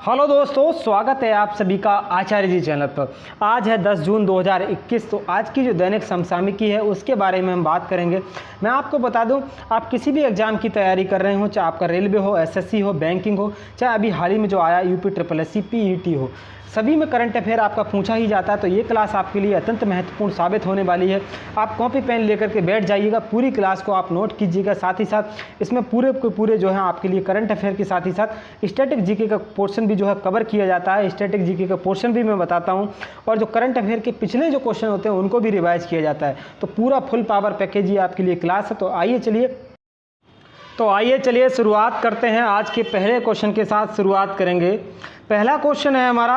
Hello दोस्तों, स्वागत है आप सभी का आचार्य जी चैनल पर। आज है 10 जून 2021। तो आज की जो दैनिक समसामयिकी है उसके बारे में हम बात करेंगे। मैं आपको बता दूं, आप किसी भी एग्ज़ाम की तैयारी कर रहे हो, चाहे आपका रेलवे हो, एसएससी हो, बैंकिंग हो, चाहे अभी हाल ही में जो आया यूपी पीईटी हो, सभी में करंट अफेयर आपका पूछा ही जाता है। तो ये क्लास आपके लिए अत्यंत महत्वपूर्ण साबित होने वाली है। आप कॉपी पेन लेकर के बैठ जाइएगा, पूरी क्लास को आप नोट कीजिएगा। साथ ही साथ इसमें पूरे के पूरे जो है आपके लिए करंट अफेयर के साथ ही साथ स्टैटिक जीके का पोर्शन भी जो है कवर किया जाता है। स्टैटिक जीके का पोर्शन भी मैं बताता हूँ, और जो करंट अफेयर के पिछले जो क्वेश्चन होते हैं उनको भी रिवाइज किया जाता है। तो पूरा फुल पावर पैकेज ही आपके लिए क्लास है। तो आइए चलिए शुरुआत करते हैं। आज के पहले क्वेश्चन के साथ शुरुआत करेंगे। पहला क्वेश्चन है हमारा,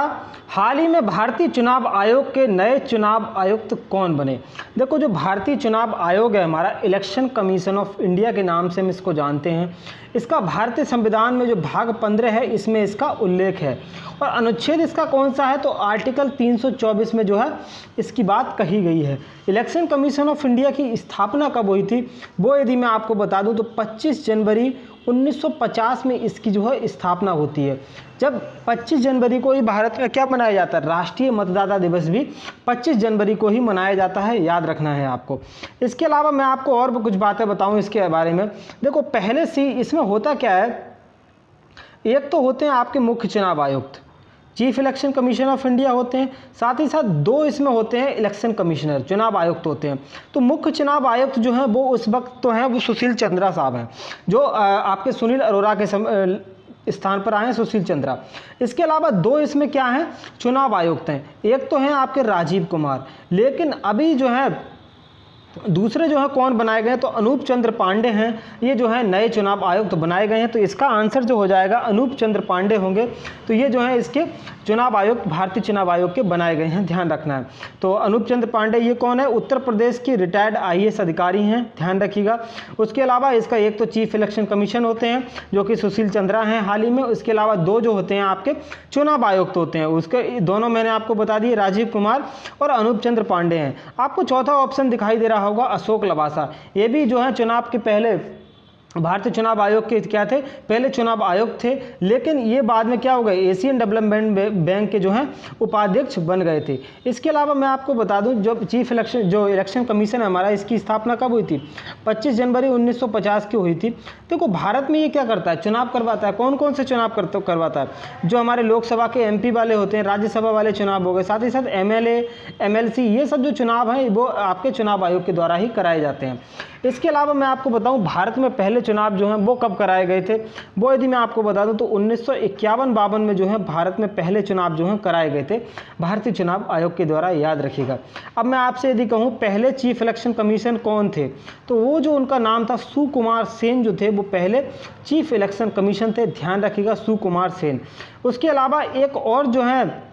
हाल ही में भारतीय चुनाव आयोग के नए चुनाव आयुक्त कौन बने। देखो, जो भारतीय चुनाव आयोग है हमारा, इलेक्शन कमीशन ऑफ इंडिया के नाम से हम इसको जानते हैं। इसका भारतीय संविधान में जो भाग 15 है इसमें इसका उल्लेख है, और अनुच्छेद इसका कौन सा है तो आर्टिकल 324 में जो है इसकी बात कही गई है। इलेक्शन कमीशन ऑफ इंडिया की स्थापना कब हुई थी वो यदि मैं आपको बता दूं तो 25 जनवरी 1950 में इसकी जो है स्थापना होती है। जब 25 जनवरी को ही भारत में क्या मनाया जाता है, राष्ट्रीय मतदाता दिवस भी 25 जनवरी को ही मनाया जाता है, याद रखना है आपको। इसके अलावा मैं आपको और भी कुछ बातें बताऊं इसके बारे में। देखो, पहले से इसमें होता क्या है, एक तो होते हैं आपके मुख्य चुनाव आयुक्त, chief election commission of India होते हैं, साथ ही साथ दो इसमें होते हैं इलेक्शन कमिश्नर, चुनाव आयुक्त होते हैं। तो मुख्य चुनाव आयुक्त जो है वो उस वक्त तो हैं वो सुशील चंद्रा साहब हैं, जो आपके सुनील अरोड़ा के स्थान पर आए हैं, सुशील चंद्रा। इसके अलावा दो इसमें क्या हैं, चुनाव आयुक्त हैं। एक तो हैं आपके राजीव कुमार, लेकिन अभी जो है दूसरे जो है कौन बनाए गए तो अनूप चंद्र पांडे हैं, ये जो है नए चुनाव आयुक्त बनाए गए हैं। तो इसका आंसर जो हो जाएगा अनूप चंद्र पांडे होंगे। तो ये जो है इसके चुनाव आयुक्त भारतीय चुनाव आयोग के बनाए गए हैं, ध्यान रखना है। तो अनूप चंद्र पांडे ये कौन है, उत्तर प्रदेश के रिटायर्ड IAS अधिकारी हैं, ध्यान रखिएगा। उसके अलावा इसका एक तो चीफ इलेक्शन कमीशन होते हैं जो कि सुशील चंद्रा हैं हाल ही में। उसके अलावा दो जो होते हैं आपके चुनाव आयुक्त होते हैं, उसके दोनों मैंने आपको बता दिए, राजीव कुमार और अनूप चंद्र पांडे हैं। आपको चौथा ऑप्शन दिखाई दे रहा होगा अशोक लवासा, ये भी जो है चुनाव के पहले भारतीय चुनाव आयोग के क्या थे, पहले चुनाव आयुक्त थे, लेकिन ये बाद में क्या हो गए, एशियन डेवलपमेंट बैंक के जो हैं उपाध्यक्ष बन गए थे। इसके अलावा मैं आपको बता दूं, जो इलेक्शन कमीशन है हमारा, इसकी स्थापना कब हुई थी, 25 जनवरी 1950 की हुई थी। देखो, भारत में ये क्या करता है, चुनाव करवाता है। कौन कौन से चुनाव करवाता है, जो हमारे लोकसभा के MP वाले होते हैं, राज्यसभा वाले चुनाव हो गए, साथ ही साथ MLA MLC, ये सब जो चुनाव हैं वो आपके चुनाव आयोग के द्वारा ही कराए जाते हैं। इसके अलावा मैं आपको बताऊं, भारत में पहले चुनाव जो हैं वो कब कराए गए थे, वो यदि मैं आपको बता दूं तो 1951-52 में जो है भारत में पहले चुनाव जो हैं कराए गए थे भारतीय चुनाव आयोग के द्वारा, याद रखिएगा। अब मैं आपसे यदि कहूं पहले चीफ इलेक्शन कमीशन कौन थे, तो वो जो उनका नाम था सुकुमार सेन जो थे, वो पहले चीफ इलेक्शन कमीशन थे, ध्यान रखिएगा, सुकुमार सेन। उसके अलावा एक और जो है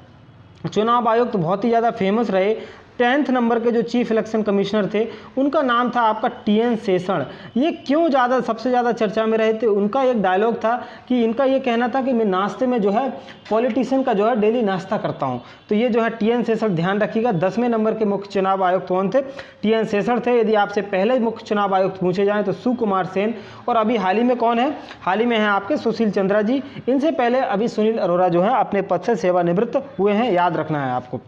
चुनाव आयुक्त बहुत ही ज़्यादा फेमस रहे, 10th नंबर के जो चीफ इलेक्शन कमिश्नर थे, उनका नाम था आपका TN शेषन। ये क्यों सबसे ज़्यादा चर्चा में रहे थे, उनका एक डायलॉग था कि इनका ये कहना था कि मैं नाश्ते में जो है पॉलिटिशियन का जो है डेली नाश्ता करता हूँ। तो ये जो है TN शेषन, ध्यान रखिएगा। 10वें नंबर के मुख्य चुनाव आयुक्त कौन थे, TN शेषन थे। यदि आपसे पहले मुख्य चुनाव आयुक्त पूछे जाएँ तो सुकुमार सेन, और अभी हाल ही में कौन है, हाल ही में हैं आपके सुशील चंद्रा जी। इनसे पहले अभी सुनील अरोड़ा जो है अपने पद से सेवानिवृत्त हुए हैं, याद रखना है आपको।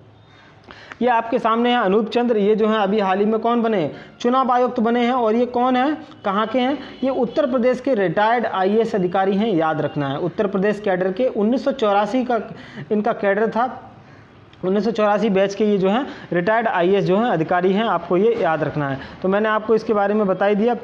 ये आपके सामने है अनूप चंद्र, ये जो है अभी हाल ही में कौन बने, चुनाव आयुक्त बने हैं। और ये कौन है, कहाँ के हैं, ये उत्तर प्रदेश के रिटायर्ड IAS अधिकारी हैं, याद रखना है। उत्तर प्रदेश कैडर के 1984 का इनका कैडर था, 1984 बैच के ये जो हैं रिटायर्ड IAS जो हैं अधिकारी हैं, आपको ये याद रखना है। तो मैंने आपको इसके बारे में बता ही दिया।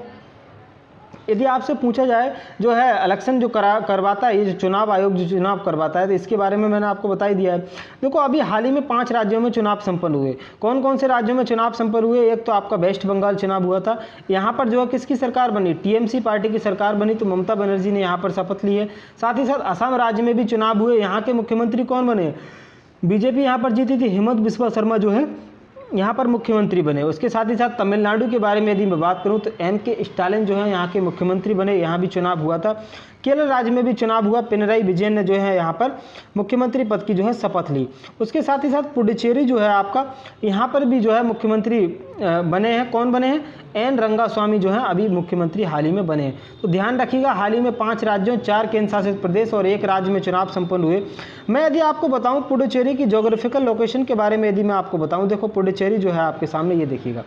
यदि आपसे पूछा जाए जो है इलेक्शन जो करवाता है, ये जो चुनाव आयोग जो चुनाव करवाता है, तो इसके बारे में मैंने आपको बता ही दिया है। देखो, अभी हाल ही में 5 राज्यों में चुनाव संपन्न हुए। कौन कौन से राज्यों में चुनाव संपन्न हुए, एक तो आपका वेस्ट बंगाल चुनाव हुआ था, यहाँ पर जो है किसकी सरकार बनी, TMC पार्टी की सरकार बनी, तो ममता बनर्जी ने यहाँ पर शपथ ली है। साथ ही साथ असम राज्य में भी चुनाव हुए, यहाँ के मुख्यमंत्री कौन बने, BJP यहाँ पर जीती थी, हिमंत बिस्वा शर्मा जो है यहाँ पर मुख्यमंत्री बने। उसके साथ ही साथ तमिलनाडु के बारे में यदि मैं बात करूँ तो M.K. स्टालिन जो है यहाँ के मुख्यमंत्री बने, यहाँ भी चुनाव हुआ था। केरल राज्य में भी चुनाव हुआ, पिनराई विजयन ने जो है यहाँ पर मुख्यमंत्री पद की जो है शपथ ली। उसके साथ ही साथ पुडुचेरी जो है आपका, यहाँ पर भी जो है मुख्यमंत्री बने हैं। कौन बने हैं? एन रंगास्वामी जो है अभी मुख्यमंत्री हाल ही में बने हैं। तो ध्यान रखिएगा, हाल ही में 5 राज्यों, 4 केंद्र शासित प्रदेश और 1 राज्य में चुनाव संपन्न हुए। मैं यदि आपको बताऊं पुडुचेरी की ज्योग्राफिकल लोकेशन के बारे में, यदि मैं आपको बताऊं, देखो पुडुचेरी जो है आपके सामने, ये देखिएगा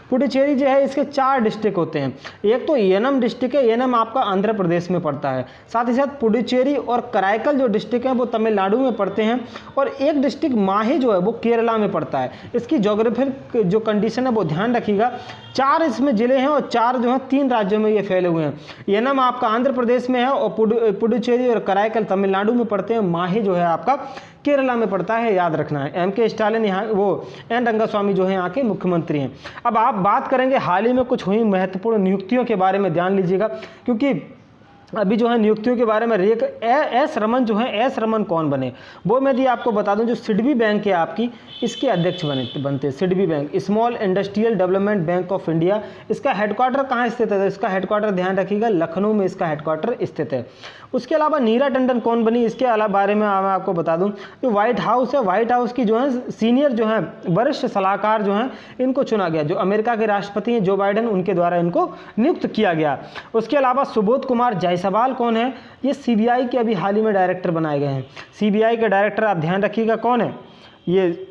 पुडुचेरी जो है इसके 4 डिस्ट्रिक्ट होते हैं। एक तो येनम डिस्ट्रिक्ट है, येनम आपका आंध्र प्रदेश में पड़ता है। साथ ही साथ पुडुचेरी और कराईकल जो डिस्ट्रिक्ट है वो तमिलनाडु में पड़ते हैं, और एक डिस्ट्रिक्ट माही जो है वो केरला में पड़ता है। इसकी ज्योग्राफिक जो कंडीशन है वो ध्यान रखिएगा। 4 इसमें जिले हैं और 4 जो है 3 राज्यों में ये फैले हुए हैं। येनम आपका आंध्र प्रदेश में है और पुडुचेरी और कराईकल तमिलनाडु में पड़ते हैं। माही जो है आपका केरला में पड़ता है, याद रखना है। M.K. स्टालिन यहाँ, वो एन रंगास्वामी जो है यहाँ के मुख्यमंत्री हैं। अब आप बात करेंगे हाल ही में कुछ हुई महत्वपूर्ण नियुक्तियों के बारे में, ध्यान लीजिएगा, क्योंकि अभी जो है नियुक्तियों के बारे में एस रमन जो है, एस रमन कौन बने वो मैं यदि आपको बता दूं, जो सिडबी बैंक है आपकी, इसके अध्यक्ष बनते हैं। SIDBI bank, small industrial development bank of India. इसका हेडक्वार्टर कहाँ स्थित है? इसका हेडक्वार्टर ध्यान रखिएगा लखनऊ में इसका हेडक्वार्टर स्थित है। उसके अलावा नीरा टंडन कौन बनी, इसके अलावा बारे में मैं आपको बता दूं, जो व्हाइट हाउस है, व्हाइट हाउस की जो है सीनियर जो है वरिष्ठ सलाहकार जो हैं, इनको चुना गया। जो अमेरिका के राष्ट्रपति हैं जो बाइडेन, उनके द्वारा इनको नियुक्त किया गया। उसके अलावा सुबोध कुमार जायसवाल कौन है? ये CBI के अभी हाल ही में डायरेक्टर बनाए गए हैं। CBI के डायरेक्टर आप ध्यान रखिएगा कौन है, ये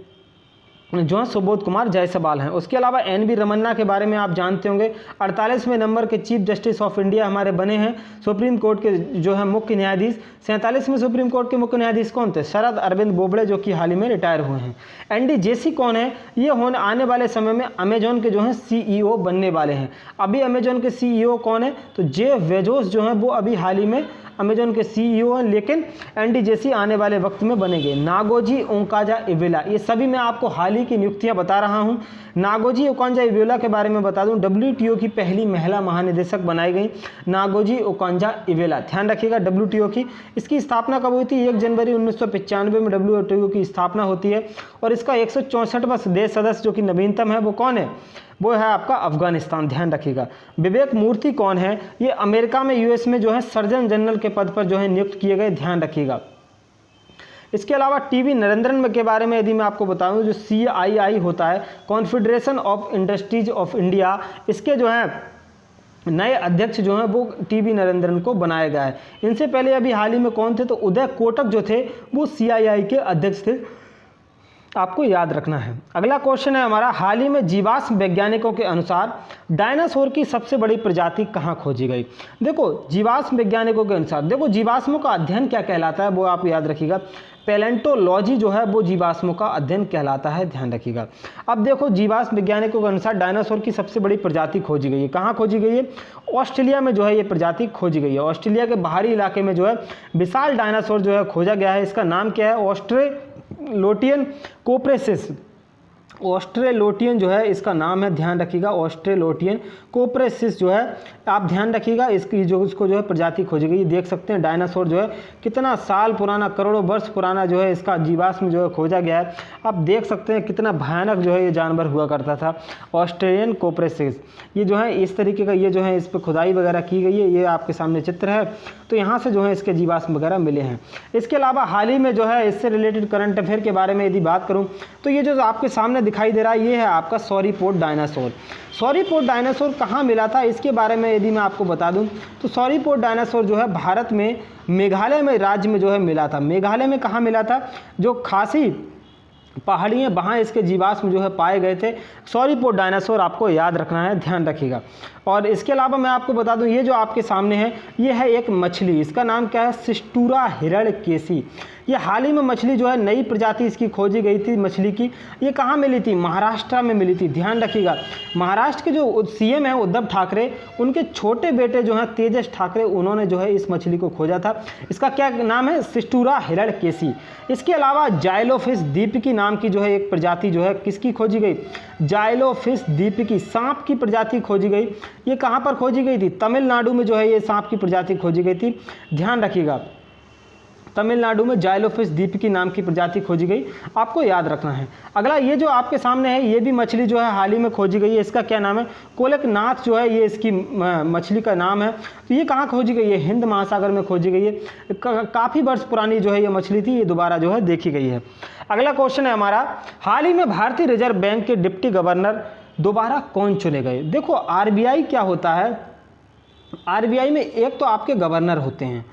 जो है सुबोध कुमार जायसवाल हैं। उसके अलावा NV रमन्ना के बारे में आप जानते होंगे, 48वें नंबर के चीफ जस्टिस ऑफ इंडिया हमारे बने हैं। सुप्रीम कोर्ट के जो है मुख्य न्यायाधीश। 47वें सुप्रीम कोर्ट के मुख्य न्यायाधीश कौन थे? शरद अरविंद बोबड़े, जो कि हाल ही में रिटायर हुए हैं। ND जोशी कौन है? ये आने वाले समय में अमेजॉन के जो है CEO बनने वाले हैं। अभी अमेजॉन के CEO कौन है? तो जेफ बेजोस जो है वो अभी हाल ही में अमेजॉन के CEO हैं, लेकिन ND जोशी आने वाले वक्त में बनेंगे। नागोजी ओकांजा-इवेला, ये सभी मैं आपको हाल ही की नियुक्तियां बता रहा हूं। नागोजी ओकांजा-इवेला के बारे में बता दूं, WTO की पहली महिला महानिदेशक बनाई गई नागोजी ओकांजा-इवेला। ध्यान रखिएगा WTO की, इसकी स्थापना कब हुई थी? 1 जनवरी 1995 में WTO की स्थापना होती है। और इसका 164वां देश सदस्य जो कि नवीनतम है वो कौन है? वो है आपका अफगानिस्तान। ध्यान रखिएगा। विवेक मूर्ति कौन है? ये अमेरिका में US में जो है सर्जन जनरल के पद पर जो है नियुक्त किए गए। ध्यान रखिएगा। इसके अलावा TV नरेंद्रन के बारे में यदि मैं आपको बताऊं, जो CII होता है, confederation of industries of India, इसके जो है नए अध्यक्ष जो हैं वो TV नरेंद्रन को बनाया गया है। इनसे पहले अभी हाल ही में कौन थे? तो उदय कोटक जो थे वो CII के अध्यक्ष थे, आपको याद रखना है। अगला क्वेश्चन है हमारा, हाल ही में जीवाश्म वैज्ञानिकों के अनुसार डायनासोर की सबसे बड़ी प्रजाति कहाँ खोजी गई? देखो जीवाश्म वैज्ञानिकों के अनुसार, देखो जीवाश्मों का अध्ययन क्या कहलाता है वो आप याद रखिएगा। पैलेंटोलॉजी जो है वो जीवाश्मों का अध्ययन कहलाता है, ध्यान रखिएगा। अब देखो जीवाश्म वैज्ञानिकों के अनुसार डायनासोर की सबसे बड़ी प्रजाति खोजी गई है। कहाँ खोजी गई है? ऑस्ट्रेलिया में जो है ये प्रजाति खोजी गई है। ऑस्ट्रेलिया के बाहरी इलाके में जो है विशाल डायनासोर जो है खोजा गया है। इसका नाम क्या है? ऑस्ट्रेलोटियन कोप्रेसिस। ऑस्ट्रेलोटियन जो है इसका नाम है, ध्यान रखिएगा। ऑस्ट्रेलोटियन कोप्रेसिस जो है आप ध्यान रखिएगा, इसकी जो उसको जो है प्रजाति खोजी गई। देख सकते हैं डायनासोर जो है कितना साल पुराना, करोड़ों वर्ष पुराना जो है इसका जीवाश्म जो है खोजा गया है। आप देख सकते हैं कितना भयानक जो है ये जानवर हुआ करता था, ऑस्ट्रेलियन कोप्रेसिस। ये जो है इस तरीके का, ये जो है इस पर खुदाई वगैरह की गई है, ये आपके सामने चित्र है। तो यहाँ से जो है इसके जीवाश्म वगैरह मिले हैं। इसके अलावा हाल ही में जो है इससे रिलेटेड करंट अफेयर के बारे में यदि बात करूँ तो ये जो आपके सामने दिखाई दे रहा है ये है आपका सॉरीपोड डायनासोर। सॉरीपोड डायनासोर कहाँ मिला था इसके बारे में यदि मैं आपको बता दूं तो सॉरीपोड डायनासोर जो है भारत में मेघालय में राज्य में जो है मिला था। मेघालय में कहाँ मिला था? जो खासी पहाड़ी है वहाँ इसके जीवाश्म जो है पाए गए थे। सॉरीपोड डायनासोर आपको याद रखना है, ध्यान रखिएगा। और इसके अलावा मैं आपको बता दूं ये जो आपके सामने है ये है एक मछली, इसका नाम क्या है? सिस्टूरा हिरण्यकेशी। ये हाल ही में मछली जो है नई प्रजाति इसकी खोजी गई थी मछली की। ये कहाँ मिली थी? महाराष्ट्र में मिली थी, ध्यान रखिएगा। महाराष्ट्र के जो CM हैं उद्धव ठाकरे, उनके छोटे बेटे जो हैं तेजस ठाकरे, उन्होंने जो है इस मछली को खोजा था। इसका क्या नाम है? सिस्टूरा हिरण्यकेशी। इसके अलावा जाइलोफिश दीपकी नाम की जो है एक प्रजाति जो है किसकी खोजी गई? जाइलोफिश दीपकी, सांप की प्रजाति खोजी गई। ये कहाँ पर खोजी गई थी? तमिलनाडु में जो है ये सांप की प्रजाति खोजी गई थी, ध्यान रखिएगा। तमिलनाडु में जाइलोफिश दीपकी नाम की प्रजाति खोजी गई, आपको याद रखना है। अगला ये जो आपके सामने है, ये भी मछली जो है हाल ही में खोजी गई है, इसका क्या नाम है, कोलकनाथ जो है ये इसकी मछली का नाम है। तो ये कहाँ खोजी गई है, हिंद महासागर में खोजी गई है। काफ़ी वर्ष पुरानी जो है ये मछली थी, ये दोबारा जो है देखी गई है। अगला क्वेश्चन है हमारा, हाल ही में भारतीय रिजर्व बैंक के डिप्टी गवर्नर दोबारा कौन चुने गए। देखो आरबीआई क्या होता है, आरबीआई में एक तो आपके गवर्नर होते हैं,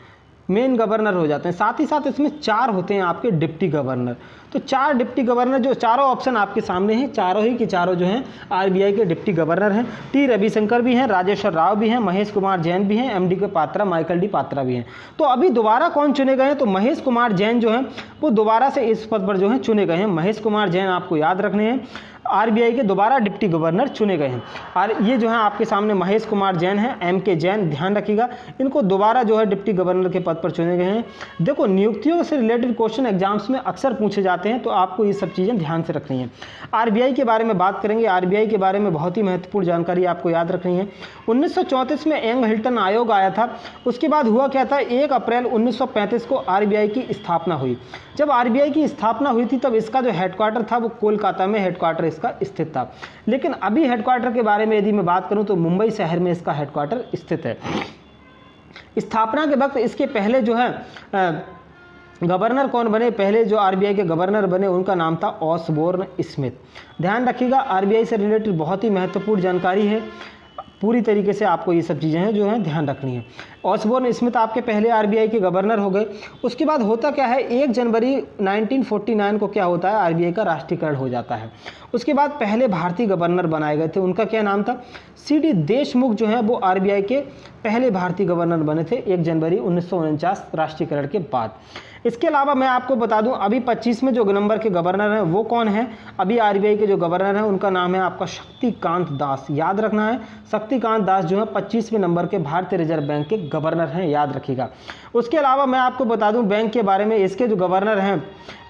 मेन गवर्नर हो जाते हैं, साथ ही साथ इसमें 4 होते हैं आपके डिप्टी गवर्नर। तो 4 डिप्टी गवर्नर, जो चारों ऑप्शन आपके सामने हैं, चारों ही के चारों जो हैं आरबीआई के डिप्टी गवर्नर हैं। टी रविशंकर भी हैं, राजेश्वर राव भी हैं, महेश कुमार जैन भी हैं, एमडी के पात्रा, माइकल डी पात्रा भी हैं। तो अभी दोबारा कौन चुने गए हैं, तो महेश कुमार जैन जो हैं वो दोबारा से इस पद पर जो है चुने गए हैं। महेश कुमार जैन आपको याद रखने हैं, आरबीआई के दोबारा डिप्टी गवर्नर चुने गए हैं। और ये जो है आपके सामने महेश कुमार जैन हैं, एम के जैन, ध्यान रखिएगा, इनको दोबारा जो है डिप्टी गवर्नर के पद पर चुने गए हैं। देखो नियुक्तियों से रिलेटेड क्वेश्चन एग्जाम्स में अक्सर पूछे जाते हैं, तो आपको ये सब चीज़ें ध्यान से रखनी है। आरबीआई के बारे में बात करेंगे, आरबीआई के बारे में बहुत ही महत्वपूर्ण जानकारी आपको याद रखनी है। 1934 में एंग हिल्टन आयोग आया था, उसके बाद हुआ क्या था, 1 अप्रैल 1935 को आरबीआई की स्थापना हुई। जब आरबीआई की स्थापना हुई थी तब इसका जो हेडक्वार्टर था वो कोलकाता में हेडक्वार्टर इसका स्थित था। लेकिन अभी हेडक्वार्टर के बारे में यदि मैं बात करूं तो मुंबई शहर में इसका हेडक्वार्टर स्थित है। स्थापना के वक्त इसके पहले जो है गवर्नर कौन बने, पहले जो आरबीआई के गवर्नर बने उनका नाम था ऑसबोर्न स्मिथ। ध्यान रखिएगा, आरबीआई से रिलेटेड बहुत ही महत्वपूर्ण जानकारी है, पूरी तरीके से आपको ये सब चीज़ें हैं जो हैं ध्यान रखनी है। ऑसबोर्न स्मिथ आपके पहले आरबीआई के गवर्नर हो गए। उसके बाद होता क्या है, 1 जनवरी 1949 को क्या होता है, आरबीआई का राष्ट्रीयकरण हो जाता है। उसके बाद पहले भारतीय गवर्नर बनाए गए थे, उनका क्या नाम था, सीडी देशमुख जो है वो आरबीआई के पहले भारतीय गवर्नर बने थे 1 जनवरी 1949 राष्ट्रीयकरण के बाद। इसके अलावा मैं आपको बता दूं, अभी 25 में जो नंबर के गवर्नर हैं वो कौन है, अभी आरबीआई के जो गवर्नर हैं उनका नाम है आपका शक्तिकांत दास। याद रखना है, शक्तिकांत दास जो है 25वें नंबर के भारतीय रिजर्व बैंक के गवर्नर हैं, याद रखिएगा। उसके अलावा मैं आपको बता दूं बैंक के बारे में, इसके जो गवर्नर हैं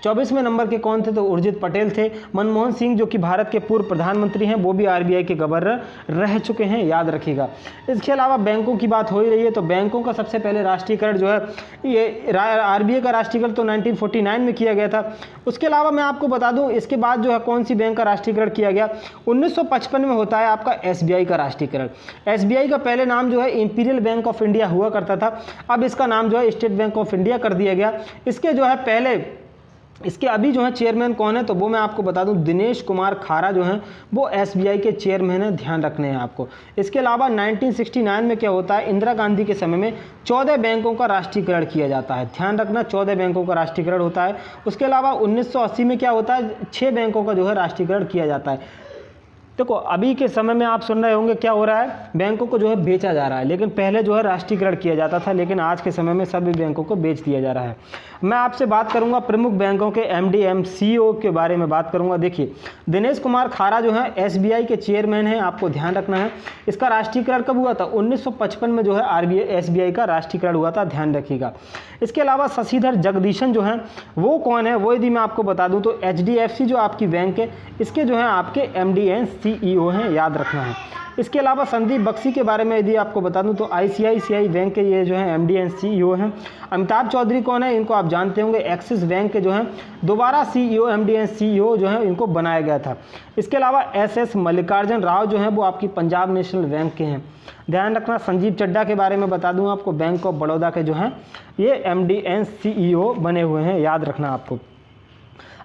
24वें नंबर के कौन थे, तो उर्जित पटेल थे। मनमोहन सिंह जो कि भारत के पूर्व प्रधानमंत्री हैं वो भी आरबीआई के गवर्नर रह चुके हैं, याद रखिएगा। इसके अलावा बैंकों की बात हो ही रही है, तो बैंकों का सबसे पहले राष्ट्रीयकरण जो है ये आरबीआई का राष्ट्रीयकरण तो 1949 में किया गया था। उसके अलावा मैं आपको बता दूं इसके बाद जो है कौन सी बैंक का राष्ट्रीयकरण किया गया, 1955 में होता है आपका एसबीआई का राष्ट्रीयकरण। एसबीआई का पहले नाम जो है इंपीरियल बैंक ऑफ इंडिया हुआ करता था, अब इसका नाम जो है स्टेट बैंक ऑफ इंडिया कर दिया गया। इसके जो है पहले, इसके अभी जो है चेयरमैन कौन है, तो वो मैं आपको बता दूं दिनेश कुमार खारा जो हैं वो एसबीआई के चेयरमैन हैं, ध्यान रखने हैं आपको। इसके अलावा 1969 में क्या होता है, इंदिरा गांधी के समय में 14 बैंकों का राष्ट्रीयकरण किया जाता है, ध्यान रखना 14 बैंकों का राष्ट्रीयकरण होता है। उसके अलावा 1980 में क्या होता है, 6 बैंकों का जो है राष्ट्रीयकरण किया जाता है। देखो अभी के समय में आप सुन रहे होंगे क्या हो रहा है, बैंकों को जो है बेचा जा रहा है, लेकिन पहले जो है राष्ट्रीयकरण किया जाता था, लेकिन आज के समय में सभी बैंकों को बेच दिया जा रहा है। मैं आपसे बात करूंगा प्रमुख बैंकों के एमडी सीईओ के बारे में बात करूंगा। देखिए दिनेश कुमार खारा जो है एसबीआई के चेयरमैन हैं, आपको ध्यान रखना है। इसका राष्ट्रीयकरण कब हुआ था, 1955 में जो है एसबीआई का राष्ट्रीयकरण हुआ था, ध्यान रखिएगा। इसके अलावा शशिधर जगदीशन जो हैं वो कौन है, वो यदि मैं आपको बता दूं तो एचडीएफसी जो आपकी बैंक है इसके जो है आपके एमडी एंड सीईओ हैं, याद रखना है। इसके अलावा संदीप बख्शी के बारे में यदि आपको बता दूं तो आईसीआईसीआई बैंक के ये जो है एमडी एंड सीईओ हैं। अमिताभ चौधरी कौन है, इनको आप जानते होंगे, एक्सिस बैंक के जो हैं दोबारा सीईओ एमडी एंड सीईओ जो है इनको बनाया गया था। इसके अलावा एसएस मल्लिकार्जुन राव जो हैं वो आपकी पंजाब नेशनल बैंक के हैं, ध्यान रखना। संजीव चड्डा के बारे में बता दूं आपको, बैंक ऑफ बड़ौदा के जो हैं ये एमडी एंड सीईओ बने हुए हैं, याद रखना आपको।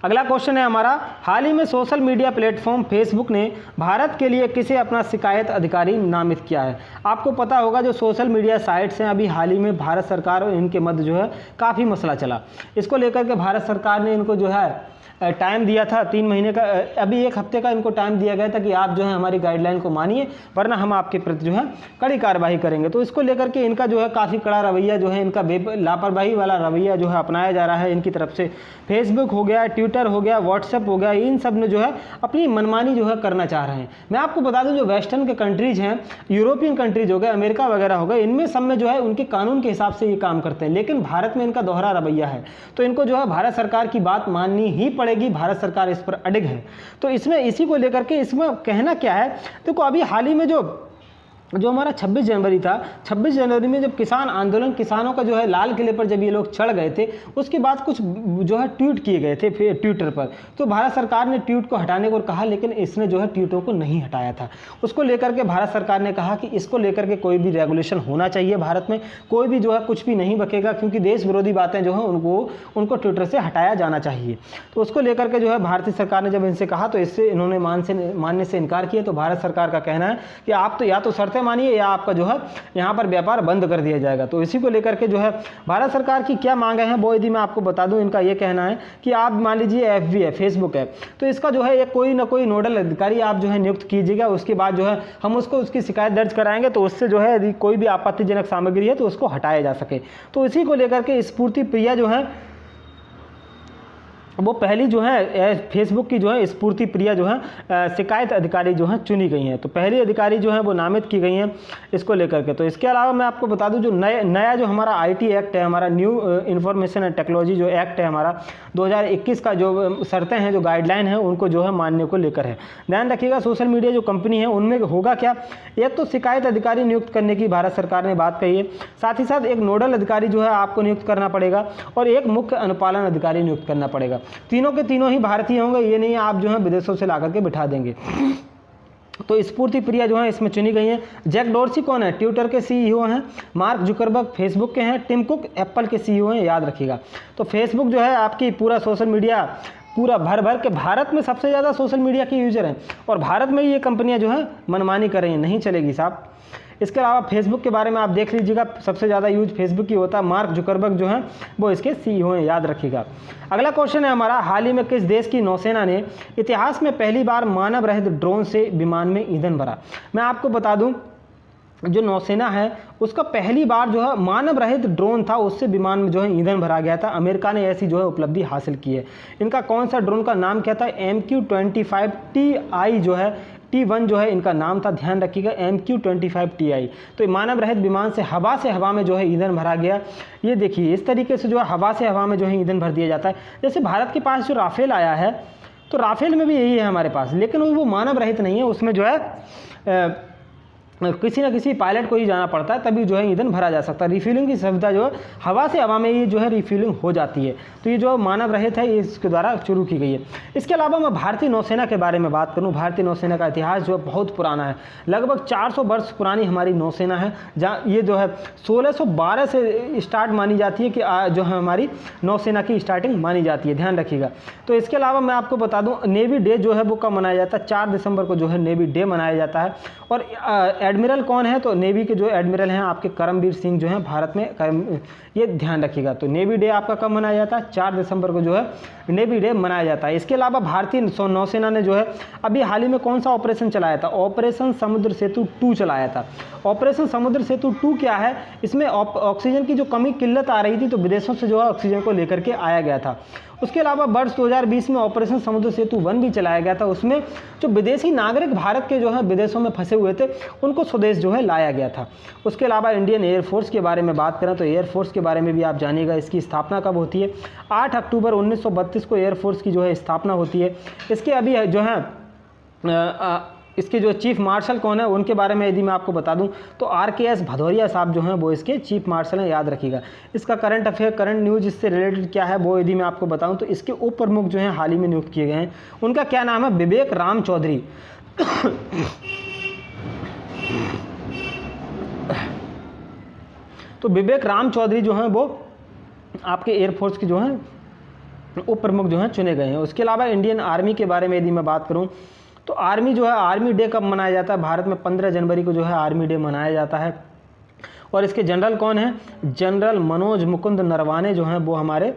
अगला क्वेश्चन है हमारा, हाल ही में सोशल मीडिया प्लेटफॉर्म फेसबुक ने भारत के लिए किसे अपना शिकायत अधिकारी नामित किया है। आपको पता होगा जो सोशल मीडिया साइट्स हैं अभी हाल ही में भारत सरकार और इनके मध्य जो है काफ़ी मसला चला, इसको लेकर के भारत सरकार ने इनको जो है टाइम दिया था 3 महीने का, अभी 1 हफ्ते का इनको टाइम दिया गया था कि आप जो है हमारी गाइडलाइन को मानिए वरना हम आपके प्रति जो है कड़ी कार्रवाई करेंगे। तो इसको लेकर के इनका जो है काफ़ी कड़ा रवैया जो है, इनका लापरवाही वाला रवैया जो है अपनाया जा रहा है इनकी तरफ से। फेसबुक हो गया, ट्विटर हो गया, व्हाट्सएप हो गया, इन सब ने जो है अपनी मनमानी जो है करना चाह रहे हैं। मैं आपको बता दूं जो वेस्टर्न के कंट्रीज हैं, यूरोपियन कंट्रीज हो गए, अमेरिका वगैरह हो गए, इनमें सब में जो है उनके कानून के हिसाब से ये काम करते हैं, लेकिन भारत में इनका दोहरा रवैया है। तो इनको जो है भारत सरकार की बात माननी ही पड़ेगी, भारत सरकार इस पर अडिग है। तो इसमें इसी को लेकर के इसमें कहना क्या है, देखो अभी हाल ही में जो जो हमारा 26 जनवरी था, 26 जनवरी में जब किसान आंदोलन, किसानों का जो है लाल किले पर जब ये लोग चढ़ गए थे, उसके बाद कुछ जो है ट्वीट किए गए थे फिर ट्विटर पर। तो भारत सरकार ने ट्वीट को हटाने को कहा, लेकिन इसने जो है ट्वीटों को नहीं हटाया था। उसको लेकर के भारत सरकार ने कहा कि इसको लेकर के कोई भी रेगुलेशन होना चाहिए, भारत में कोई भी जो है कुछ भी नहीं बकेगा, क्योंकि देश विरोधी बातें जो है उनको ट्विटर से हटाया जाना चाहिए। तो उसको लेकर के जो है भारतीय सरकार ने जब इनसे कहा, तो इससे इन्होंने मानने से इनकार किया। तो भारत सरकार का कहना है कि आप तो या तो शर्तें मानिए या आपका जो है यहाँ पर व्यापार बंद कर दिया जाएगा। तो इसी को लेकर के जो है भारत सरकार की क्या मांगे हैं वो यदि मैं आपको बता दूं, इनका ये कहना है कि आप मान लीजिए FB है, फेसबुक है, तो इसका जो है एक कोई ना कोई नोडल अधिकारी आप जो है नियुक्त कीजिएगा। उसके बाद जो है हम उसकी शिकायत दर्ज कराएंगे, तो उससे जो है यदि कोई भी आपत्तिजनक सामग्री है तो उसको हटाया जा सके। तो इसी को लेकर के स्फूर्ति प्रिया जो है वो पहली जो है फेसबुक की जो है स्फूर्ति प्रिया जो है शिकायत अधिकारी जो है चुनी गई हैं। तो पहली अधिकारी जो है वो नामित की गई हैं इसको लेकर के। तो इसके अलावा मैं आपको बता दूं, जो नया जो हमारा IT एक्ट है, हमारा न्यू इंफॉर्मेशन एंड टेक्नोलॉजी जो एक्ट है हमारा 2021 का, जो शर्तें हैं, जो गाइडलाइन है, उनको जो है मानने को लेकर है। ध्यान रखिएगा, सोशल मीडिया जो कंपनी है उनमें होगा क्या, एक तो शिकायत अधिकारी नियुक्त करने की भारत सरकार ने बात कही है, साथ ही साथ एक नोडल अधिकारी जो है आपको नियुक्त करना पड़ेगा और एक मुख्य अनुपालन अधिकारी नियुक्त करना पड़ेगा। तीनों के तीनों ही भारतीय होंगे, ये नहीं आप जो है विदेशों से ला करके बिठा देंगे। तो स्फूर्ति प्रिया जो है इसमें चुनी गई हैं। जैक डोर्सी कौन है, ट्विटर के CEO हैं। मार्क जुकरबर्ग फेसबुक के हैं। टिम कुक एप्पल के CEO हैं, याद रखिएगा। तो फेसबुक जो है आपकी पूरा सोशल मीडिया पूरा भर के भारत में सबसे ज़्यादा सोशल मीडिया के यूजर हैं, और भारत में ये कंपनियां जो है मनमानी कर रही हैं, नहीं चलेगी साहब। इसके अलावा फेसबुक के बारे में आप देख लीजिएगा, सबसे ज़्यादा यूज फेसबुक की होता है। मार्क जुकरबर्ग जो हैं वो इसके CEO हैं, याद रखिएगा। अगला क्वेश्चन है हमारा, हाल ही में किस देश की नौसेना ने इतिहास में पहली बार मानव रहित ड्रोन से विमान में ईंधन भरा। मैं आपको बता दूं, जो नौसेना है उसका पहली बार जो है मानव रहित ड्रोन था, उससे विमान में जो है ईंधन भरा गया था। अमेरिका ने ऐसी जो है उपलब्धि हासिल की है। इनका कौन सा ड्रोन का नाम क्या था, MQ-25 TI जो है, T1 जो है इनका नाम था, ध्यान रखिएगा, MQ-25 TI। तो मानव रहित विमान से हवा में जो है ईंधन भरा गया। ये देखिए इस तरीके से जो है हवा में जो है ईंधन भर दिया जाता है। जैसे भारत के पास जो राफेल आया है, तो राफेल में भी यही है हमारे पास, लेकिन वो मानव रहित नहीं है, उसमें जो है किसी न किसी पायलट को ही जाना पड़ता है, तभी जो है ईंधन भरा जा सकता है। रिफ्यूलिंग की सुविधा जो है हवा से हवा में ये जो है रिफ्यूलिंग हो जाती है। तो ये जो मानव रहित है ये इसके द्वारा शुरू की गई है। इसके अलावा मैं भारतीय नौसेना के बारे में बात करूं, भारतीय नौसेना का इतिहास जो है बहुत पुराना है, लगभग 400 वर्ष पुरानी हमारी नौसेना है, जहाँ ये जो है 1612 से स्टार्ट मानी जाती है कि जो है हमारी नौसेना की स्टार्टिंग मानी जाती है, ध्यान रखिएगा। तो इसके अलावा मैं आपको बता दूँ, नेवी डे जो है वो कब मनाया जाता है, 4 दिसंबर को जो है नेवी डे मनाया जाता है। और एडमिरल कौन है, तो नेवी के जो एडमिरल हैं आपके करमबीर सिंह जो हैं भारत में, ये ध्यान रखिएगा। तो नेवी डे आपका कब मनाया जाता है, 4 दिसंबर को जो है नेवी डे मनाया जाता है। इसके अलावा भारतीय नौसेना ने जो है अभी हाल ही में कौन सा ऑपरेशन चलाया था, ऑपरेशन समुद्र सेतु 2 चलाया था। ऑपरेशन समुद्र सेतु 2 क्या है, इसमें ऑक्सीजन की जो कमी किल्लत आ रही थी, तो विदेशों से जो है ऑक्सीजन को लेकर के आया गया था। उसके अलावा वर्ष 2020 में ऑपरेशन समुद्र सेतु 1 भी चलाया गया था। उसमें जो विदेशी नागरिक भारत के जो है विदेशों में फंसे हुए थे, उनको स्वदेश जो है लाया गया था। उसके अलावा इंडियन एयरफोर्स के बारे में बात करें तो एयरफोर्स के बारे में भी आप जानिएगा, इसकी स्थापना कब होती है, 8 अक्टूबर 1932 को एयरफोर्स की जो है स्थापना होती है। इसके अभी जो है इसके जो चीफ मार्शल कौन है, उनके बारे में यदि मैं आपको बता दूं तो RKS भदौरिया साहब जो हैं वो इसके चीफ मार्शल हैं, याद रखिएगा। इसका करंट अफेयर, करंट न्यूज इससे रिलेटेड क्या है वो यदि मैं आपको बताऊं तो इसके उप प्रमुख जो हैं हाल ही में नियुक्त किए गए हैं, उनका क्या नाम है, विवेक राम चौधरी। तो विवेक राम चौधरी जो हैं वो आपके एयरफोर्स के जो हैं उप प्रमुख जो हैं चुने गए हैं। उसके अलावा इंडियन आर्मी के बारे में यदि मैं बात करूं तो आर्मी जो है, आर्मी डे कब मनाया जाता है, भारत में 15 जनवरी को जो है आर्मी डे मनाया जाता है। और इसके जनरल कौन है, जनरल मनोज मुकुंद नरवाने जो हैं वो हमारे,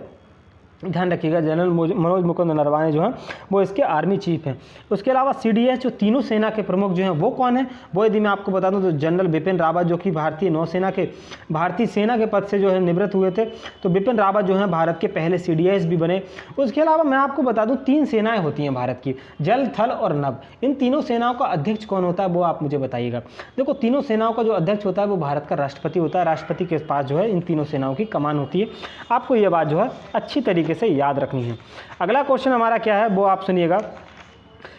ध्यान रखिएगा, जनरल मनोज मुकुंद नरवाने जो हैं वो इसके आर्मी चीफ हैं। उसके अलावा CDS जो तीनों सेना के प्रमुख जो हैं वो कौन है, वो यदि मैं आपको बता दूं तो जनरल बिपिन रावत जो कि भारतीय सेना के पद से जो है निवृत्त हुए थे। तो बिपिन रावत जो हैं भारत के पहले CDS भी बने। उसके अलावा मैं आपको बता दूं 3 सेनाएं होती हैं भारत की, जल, थल और नभ। इन तीनों सेनाओं का अध्यक्ष कौन होता है वो आप मुझे बताइएगा। देखो, तीनों सेनाओं का जो अध्यक्ष होता है वो भारत का राष्ट्रपति होता है। राष्ट्रपति के पास जो है इन तीनों सेनाओं की कमान होती है। आपको ये बात जो है अच्छी तरीके से याद रखनी है। अगला क्वेश्चन हमारा क्या है वो आप सुनिएगा,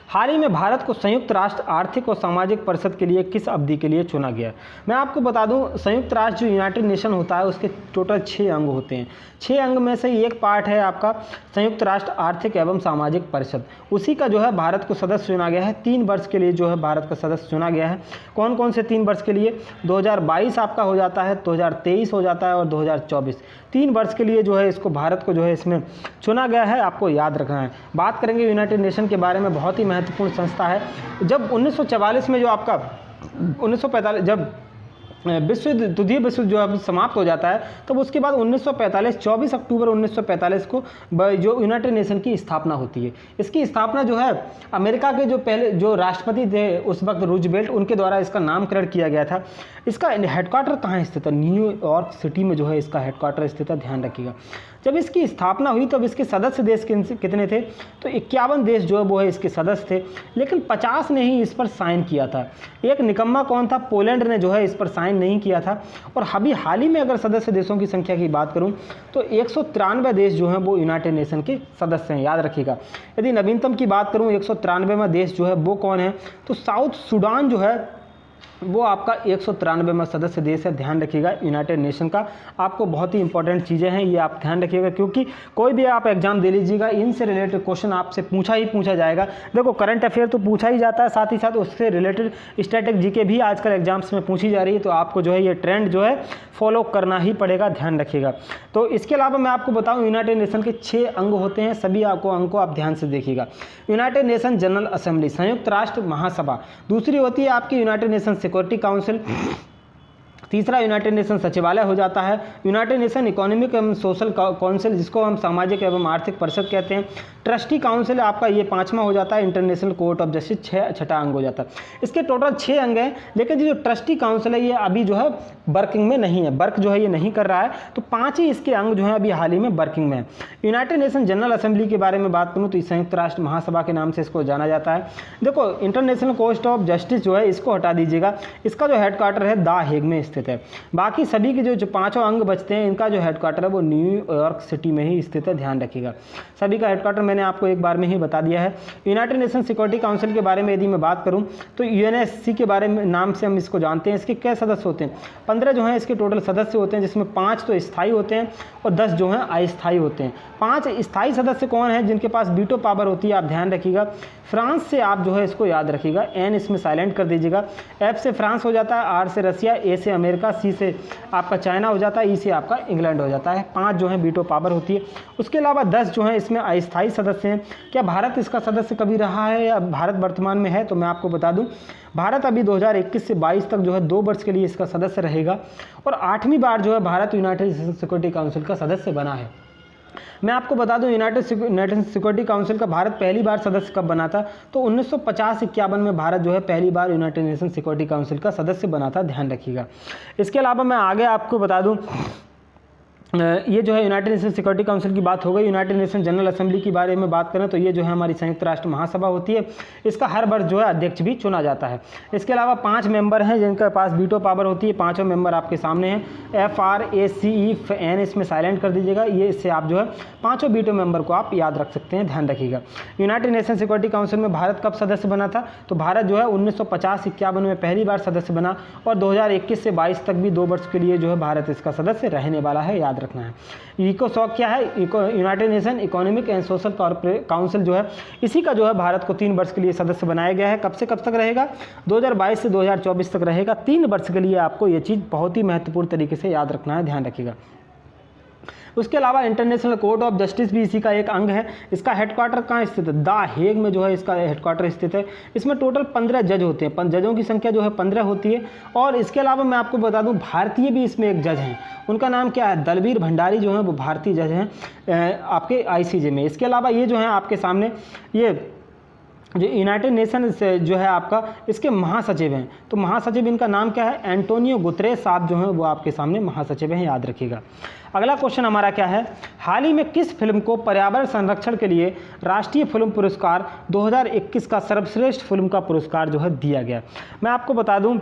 हाल ही में भारत को संयुक्त राष्ट्र आर्थिक और सामाजिक परिषद के लिए किस अवधि के लिए चुना गया? मैं आपको बता दूं, संयुक्त राष्ट्र जो यूनाइटेड नेशन होता है उसके टोटल 6 अंग होते हैं। 6 अंग में से एक पार्ट है आपका संयुक्त राष्ट्र आर्थिक एवं सामाजिक परिषद, उसी का जो है भारत को सदस्य चुना गया है। 3 वर्ष के लिए जो है भारत का सदस्य चुना गया है। कौन कौन से 3 वर्ष के लिए? 2022 आपका हो जाता है, 2023 हो जाता है और 2024। 3 वर्ष के लिए जो है इसको भारत को जो है इसमें चुना गया है, आपको याद रखना है। बात करेंगे यूनाइटेड नेशन के बारे में, बहुत ही महत्वपूर्ण संस्था है। जब 1944 में जो आपका 1945 जब द्वितीय विश्व जो अब समाप्त हो जाता है, तब उसके बाद 1945 24 अक्टूबर 1945 को जो यूनाइटेड नेशन की स्थापना होती है। इसकी स्थापना जो है अमेरिका के जो पहले जो राष्ट्रपति थे उस वक्त रूजवेल्ट, उनके द्वारा इसका नामकरण किया गया था। इसका हेडक्वार्टर कहाँ स्थित है? न्यूयॉर्क सिटी में जो है इसका हेडक्वार्टर स्थित है, ध्यान रखिएगा। जब इसकी स्थापना हुई तब इसके सदस्य देश कितने थे? तो 51 देश जो है वो है इसके सदस्य थे, लेकिन 50 ने ही इस पर साइन किया था। एक निकम्मा कौन था? पोलैंड ने जो है इस पर साइन नहीं किया था। और अभी हाल ही में अगर सदस्य देशों की संख्या की बात करूं तो 193 देश जो हैं वो यूनाइटेड नेशन के सदस्य हैं, याद रखिएगा। यदि नवीनतम की बात करूं 193वां देश जो है वो कौन है? तो साउथ सूडान जो है वो आपका 193वां सदस्य देश है, ध्यान रखिएगा यूनाइटेड नेशन का। आपको बहुत ही इंपॉर्टेंट चीज़ें हैं, ये आप ध्यान रखिएगा, क्योंकि कोई भी आप एग्जाम दे लीजिएगा, इनसे रिलेटेड क्वेश्चन आपसे पूछा जाएगा। देखो करंट अफेयर तो पूछा ही जाता है, साथ ही साथ उससे रिलेटेड स्टैटिक जीके भी आजकल एग्जाम्स में पूछी जा रही है। तो आपको जो है ये ट्रेंड जो है फॉलो करना ही पड़ेगा, ध्यान रखिएगा। तो इसके अलावा मैं आपको बताऊँ यूनाइटेड नेशन के 6 अंग होते हैं, सभी आपको अंग को आप ध्यान से देखिएगा। यूनाइटेड नेशन जनरल असेंबली, संयुक्त राष्ट्र महासभा। दूसरी होती है आपकी यूनाइटेड नेशन सिक्योरिटी काउंसिल। तीसरा यूनाइटेड नेशन सचिवालय हो जाता है। यूनाइटेड नेशन इकोनॉमिक एवं सोशल काउंसिल, जिसको हम सामाजिक एवं आर्थिक परिषद कहते हैं। ट्रस्टी काउंसिल आपका ये 5वां हो जाता है। इंटरनेशनल कोर्ट ऑफ जस्टिस 6ठा अंग हो जाता है। इसके टोटल 6 अंग हैं, लेकिन जो ट्रस्टी काउंसिल है ये अभी जो है वर्किंग में नहीं है, वर्क जो है ये नहीं कर रहा है। तो 5 ही इसके अंग जो है अभी हाल ही में वर्किंग में है। यूनाइटेड नेशन जनरल असेंबली के बारे में बात करूँ तो संयुक्त राष्ट्र महासभा के नाम से इसको जाना जाता है। देखो इंटरनेशनल कोर्ट ऑफ जस्टिस जो है इसको हटा दीजिएगा, इसका जो हेडक्वार्टर है द हेग में स्थित है। बाकी सभी के जो 5 अंग बचते हैं इनका जो हेडक्वार्टर है वो न्यूयॉर्क सिटी में ही स्थित है, ध्यान रखिएगा। सभी का हेडक्वार्टर मैंने आपको एक बार में ही बता दिया है। यूनाइटेड नेशन सिक्योरिटी काउंसिल के बारे में यदि मैं बात करूं तो यूएनएससी के बारे में नाम से हम इसको जानते हैं। इसके क्या सदस्य होते हैं? 15 जो हैं इसके टोटल सदस्य होते हैं, जिसमें 5 तो स्थायी होते हैं और 10 जो हैं अस्थायी होते हैं। 5 स्थायी सदस्य कौन है जिनके पास वीटो पावर होती है? आप ध्यान रखिएगा, फ्रांस से आप जो है इसको याद रखिएगा, एन इसमें साइलेंट कर दीजिएगा। एफ से फ्रांस हो जाता है, आर से रसिया, ए से अमेरिका, सी से आपका चाइना हो जाता है, ई से आपका इंग्लैंड हो जाता है। 5 जो है वीटो पावर होती है। उसके अलावा 10 जो है इसमें अस्थायी सदस्य हैं। क्या भारत इसका सदस्य कभी रहा है या भारत वर्तमान में है? तो मैं आपको बता दूं भारत अभी 2021 से 22 तक जो है 2 वर्ष के लिए इसका सदस्य रहेगा और 8वीं बार जो है Bharat United nation security council का सदस्य बना है। मैं आपको बता दूं यूनाइटेड नेशन सिक्योरिटी काउंसिल का भारत पहली बार सदस्य कब बना था? तो 1950-51 में भारत जो है पहली बार यूनाइटेड नेशन सिक्योरिटी काउंसिल का सदस्य बना था, ध्यान रखिएगा। इसके अलावा मैं आगे आपको बता दूं ये जो है यूनाइटेड नेशन सिक्योरिटी काउंसिल की बात हो गई। यूनाइटेड नेशन जनरल असेंबली के बारे में बात करें तो ये जो है हमारी संयुक्त राष्ट्र महासभा होती है। इसका हर वर्ष जो है अध्यक्ष भी चुना जाता है। इसके अलावा 5 मेंबर हैं जिनके पास वीटो पावर होती है। 5 मेंबर आपके सामने हैं, FRACEN इसमें साइलेंट कर दीजिएगा। ये इससे आप जो है 5 वीटो मेंबर को आप याद रख सकते हैं, ध्यान रखिएगा। यूनाइटेड नेशन सिक्योरिटी काउंसिल में भारत कब सदस्य बना था? तो भारत जो है 1950-51 में पहली बार सदस्य बना और 2021 से 22 तक भी 2 वर्ष के लिए जो है भारत इसका सदस्य रहने वाला है, याद रखना है। इकोसॉक क्या है? United nation economic and social council जो है इसी का जो है भारत को 3 वर्ष के लिए सदस्य बनाया गया है। कब से कब तक रहेगा? 2022 से 2024 तक रहेगा। 3 वर्ष के लिए आपको ये चीज़ बहुत ही महत्वपूर्ण तरीके से याद रखना है, ध्यान रखिएगा। उसके अलावा इंटरनेशनल कोर्ट ऑफ जस्टिस भी इसी का एक अंग है। इसका हेडक्वार्टर कहाँ स्थित है? द हेग में जो है इसका हेडक्वार्टर स्थित है। इसमें टोटल 15 जज होते हैं, जजों की संख्या जो है 15 होती है। और इसके अलावा मैं आपको बता दूं भारतीय भी इसमें एक जज हैं, उनका नाम क्या है? दलबीर भंडारी जो है वो भारतीय जज हैं आपके ICJ में। इसके अलावा ये जो है आपके सामने ये जो यूनाइटेड नेशन से जो है आपका इसके महासचिव हैं, तो महासचिव इनका नाम क्या है? एंटोनियो गुतरेस साहब जो हैं वो आपके सामने महासचिव हैं, याद रखिएगा। अगला क्वेश्चन हमारा क्या है? हाल ही में किस फिल्म को पर्यावरण संरक्षण के लिए राष्ट्रीय फिल्म पुरस्कार 2021 का सर्वश्रेष्ठ फिल्म का पुरस्कार जो है दिया गया? मैं आपको बता दूं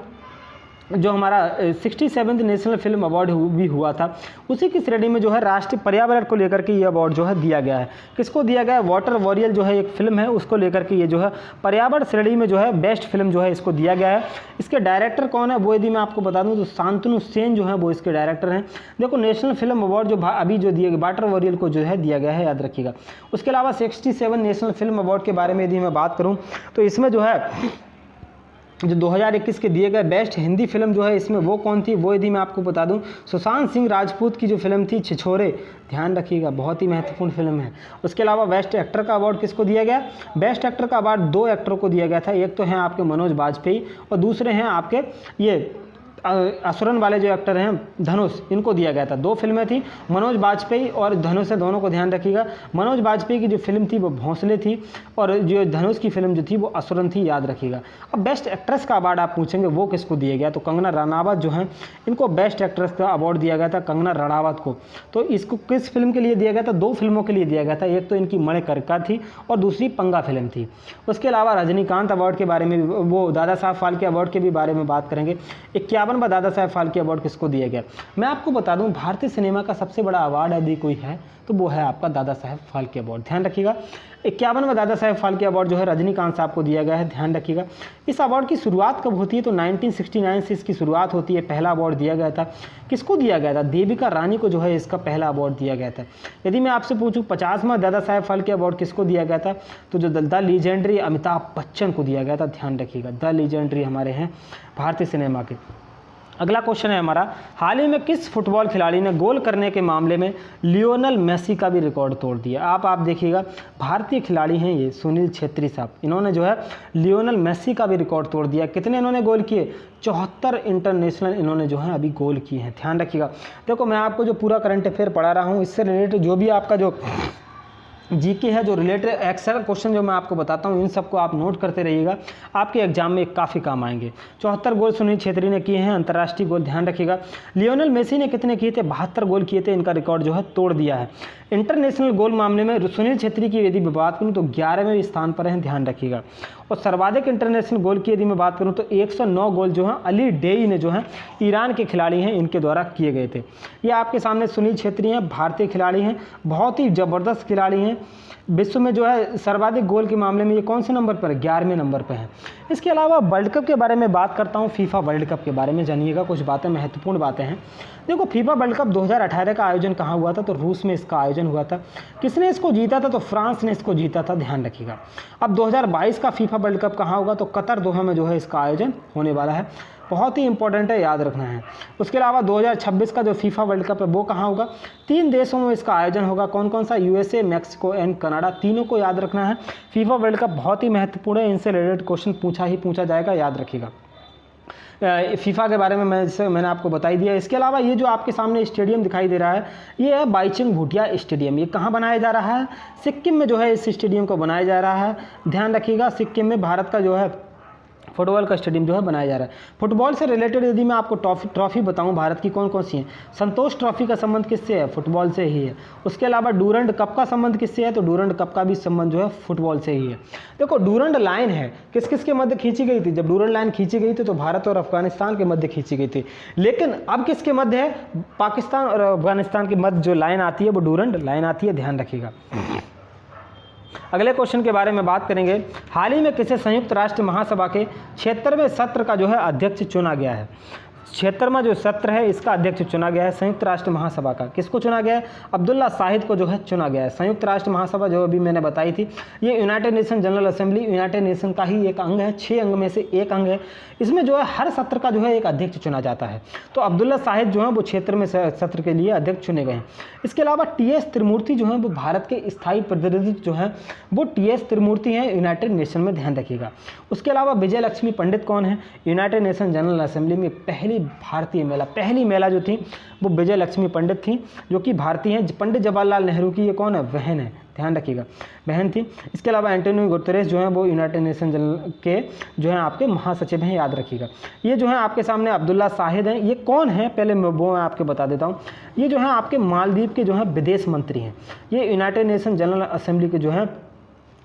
जो हमारा 67th नेशनल फिल्म अवार्ड भी हुआ था, उसी की श्रेणी में जो है राष्ट्रीय पर्यावरण को लेकर के ये अवार्ड जो है दिया गया है। किसको दिया गया है? वाटर वॉरियर जो है एक फिल्म है, उसको लेकर के ये जो है पर्यावरण श्रेणी में जो है बेस्ट फिल्म जो है इसको दिया गया है। इसके डायरेक्टर कौन है वो यदि मैं आपको बता दूं तो शांतनु सेन जो है वो इसके डायरेक्टर हैं। देखो नेशनल फिल्म अवार्ड जो अभी जो दिए गए वाटर वॉरियर को जो है दिया गया है, याद रखिएगा। उसके अलावा 67 नेशनल फिल्म अवार्ड के बारे में यदि मैं बात करूँ तो इसमें जो है जो 2021 के दिए गए बेस्ट हिंदी फिल्म जो है इसमें वो कौन थी, वो यदि मैं आपको बता दूं सुशांत सिंह राजपूत की जो फिल्म थी छिछोरे, ध्यान रखिएगा, बहुत ही महत्वपूर्ण फिल्म है। उसके अलावा बेस्ट एक्टर का अवार्ड किसको दिया गया? बेस्ट एक्टर का अवार्ड 2 एक्टरों को दिया गया था। एक तो हैं आपके मनोज बाजपेयी और दूसरे हैं आपके ये असुरन वाले जो एक्टर हैं धनुष, इनको दिया गया था। 2 फिल्में थी, मनोज बाजपेयी और धनुष है, दोनों को ध्यान रखिएगा। मनोज बाजपेयी की जो फिल्म थी वो भोंसले थी और जो धनुष की फिल्म जो थी वो असुरन थी, याद रखिएगा। अब बेस्ट एक्ट्रेस का अवार्ड आप पूछेंगे वो किसको दिया गया, तो कंगना रनावत जो है इनको बेस्ट एक्ट्रेस का अवार्ड दिया गया था, कंगना रनावत को। तो इसको किस फिल्म के लिए दिया गया था? 2 फिल्मों के लिए दिया गया था, एक तो इनकी मणिकर्णिका थी और दूसरी पंगा फिल्म थी। उसके अलावा रजनीकांत अवार्ड के बारे में वो दादा साहब फाल्के अवार्ड के भी बारे में बात करेंगे। 51वां दादा साहब फाल्के अवार्ड किसको दिया गया? मैं आपको बता दूं भारतीय सिनेमा का सबसे बड़ा अवार्ड यदि कोई है तो वो है आपका दादा साहब फाल्के अवार्ड, ध्यान रखिएगा। 51वां दादा साहब फाल्के अवार्ड जो है रजनीकांत साहब को दिया गया है, ध्यान रखिएगा। इस अवार्ड की शुरुआत कब होती है? तो 1969 से इसकी शुरुआत होती है। पहला अवार्ड दिया गया था, किसको दिया गया था? देविका रानी को जो है इसका पहला अवार्ड दिया गया था। यदि मैं आपसे पूछूं 50वां दादा साहब फाल्के अवार्ड किसको दिया गया था, तो जो द लीजेंडरी अमिताभ बच्चन को दिया गया था, ध्यान रखिएगा। द लीजेंडरी हमारे हैं भारतीय सिनेमा के। अगला क्वेश्चन है हमारा, हाल ही में किस फुटबॉल खिलाड़ी ने गोल करने के मामले में लियोनेल मेसी का भी रिकॉर्ड तोड़ दिया? आप देखिएगा, भारतीय खिलाड़ी हैं ये सुनील छेत्री साहब, इन्होंने जो है लियोनेल मेसी का भी रिकॉर्ड तोड़ दिया। कितने इन्होंने गोल किए? 74 इंटरनेशनल इन्होंने जो है अभी गोल किए हैं, ध्यान रखिएगा। देखो मैं आपको जो पूरा करंट अफेयर पढ़ा रहा हूँ इससे रिलेटेड जो भी आपका जो जीके है, जो रिलेटेड एक्सेल क्वेश्चन जो मैं आपको बताता हूँ, इन सबको आप नोट करते रहिएगा, आपके एग्जाम में काफ़ी काम आएंगे। 74 गोल सुनील छेत्री ने किए हैं, अंतर्राष्ट्रीय गोल, ध्यान रखिएगा। लियोनेल मेसी ने कितने किए थे? 72 गोल किए थे, इनका रिकॉर्ड जो है तोड़ दिया है। इंटरनेशनल गोल मामले में सुनील छेत्री की यदि मैं बात करूँ तो 11वें स्थान पर हैं, ध्यान रखिएगा। और सर्वाधिक इंटरनेशनल गोल की यदि मैं बात करूँ तो 109 गोल जो हैं अली डेई ने जो हैं ईरान के खिलाड़ी हैं इनके द्वारा किए गए थे। ये आपके सामने सुनील छेत्री हैं, भारतीय खिलाड़ी हैं, बहुत ही ज़बरदस्त खिलाड़ी हैं। विश्व में जो है सर्वाधिक गोल के मामले में ये कौन से नंबर पर? 11वें नंबर पर हैं। इसके अलावा वर्ल्ड कप के बारे में बात करता हूँ, फीफा वर्ल्ड कप के बारे में जानिएगा, कुछ बातें महत्वपूर्ण बातें हैं। देखो फीफा वर्ल्ड कप 2018 का आयोजन कहाँ हुआ था? तो रूस में इसका आयोजन हुआ था। किसने इसको जीता था? तो फ्रांस ने इसको जीता था, ध्यान रखिएगा। अब 2022 का फीफा वर्ल्ड कप कहाँ होगा? तो कतर दोहा में जो है इसका आयोजन होने वाला है, बहुत ही इंपॉर्टेंट है, याद रखना है। उसके अलावा 2026 का जो फीफा वर्ल्ड कप है वो कहाँ होगा? 3 देशों में इसका आयोजन होगा। कौन कौन सा? यूएसए, मैक्सिको एंड कनाडा, तीनों को याद रखना है। फीफा वर्ल्ड कप बहुत ही महत्वपूर्ण है, इनसे रिलेटेड क्वेश्चन पूछा जाएगा, याद रखिएगा। फीफा के बारे में मैंने आपको बता ही दिया। इसके अलावा ये जो आपके सामने स्टेडियम दिखाई दे रहा है ये है बाईचुंग भूटिया स्टेडियम। ये कहाँ बनाया जा रहा है? सिक्किम में जो है इस स्टेडियम को बनाया जा रहा है, ध्यान रखिएगा। सिक्किम में भारत का जो है फुटबॉल का स्टेडियम जो है बनाया जा रहा है। फुटबॉल से रिलेटेड यदि मैं आपको ट्रॉफी बताऊं भारत की कौन कौन सी हैं, संतोष ट्रॉफी का संबंध किससे है? फुटबॉल से ही है। उसके अलावा डूरंड कप का संबंध किससे है? तो डूरंड कप का भी संबंध जो है फुटबॉल से ही है। देखो डूरंड लाइन है किस किस के मध्य खींची गई थी? जब डूरंड लाइन खींची गई थी तो भारत और अफगानिस्तान के मध्य खींची गई थी, लेकिन अब किसके मध्य है? पाकिस्तान और अफगानिस्तान के मध्य जो लाइन आती है वो डूरंड लाइन आती है, ध्यान रखिएगा। अगले क्वेश्चन के बारे में बात करेंगे, हाल ही में किसे संयुक्त राष्ट्र महासभा के 76वें सत्र का जो है अध्यक्ष चुना गया है? 76वां जो सत्र है इसका अध्यक्ष चुना गया है संयुक्त राष्ट्र महासभा का। किसको चुना गया है? अब्दुल्ला शाहिद को जो है चुना गया है। संयुक्त राष्ट्र महासभा जो अभी मैंने बताई थी ये United nation general assembly United nation का ही एक अंग है, 6 अंग में से एक अंग है। इसमें जो है हर सत्र का जो है एक अध्यक्ष चुना जाता है। तो अब्दुल्ला शाहिद जो है वो क्षेत्र में सत्र के लिए अध्यक्ष चुने गए हैं। इसके अलावा टी.एस. त्रिमूर्ति जो है वो भारत के स्थायी प्रतिनिधि जो है वो टी.एस. त्रिमूर्ति हैं यूनाइटेड नेशन में, ध्यान रखिएगा। उसके अलावा विजय लक्ष्मी पंडित कौन है? यूनाइटेड नेशन जनरल असेंबली में पहली महिला जो थी वो विजय लक्ष्मी पंडित थी, जो कि भारतीय हैं। पंडित जवाहरलाल नेहरू की ये कौन है? बहन है, ध्यान रखिएगा, बहन थी। इसके अलावा एंटोनियो गुतेरेस जो है वो यूनाइटेड नेशन जनरल के जो है आपके महासचिव हैं, याद रखिएगा। ये जो है आपके सामने अब्दुल्ला शाहिद हैं, ये कौन है? पहले वो मैं आपको बता देता हूँ। ये जो है आपके मालदीव के जो है विदेश मंत्री हैं। ये यूनाइटेड नेशन जनरल असेंबली के जो है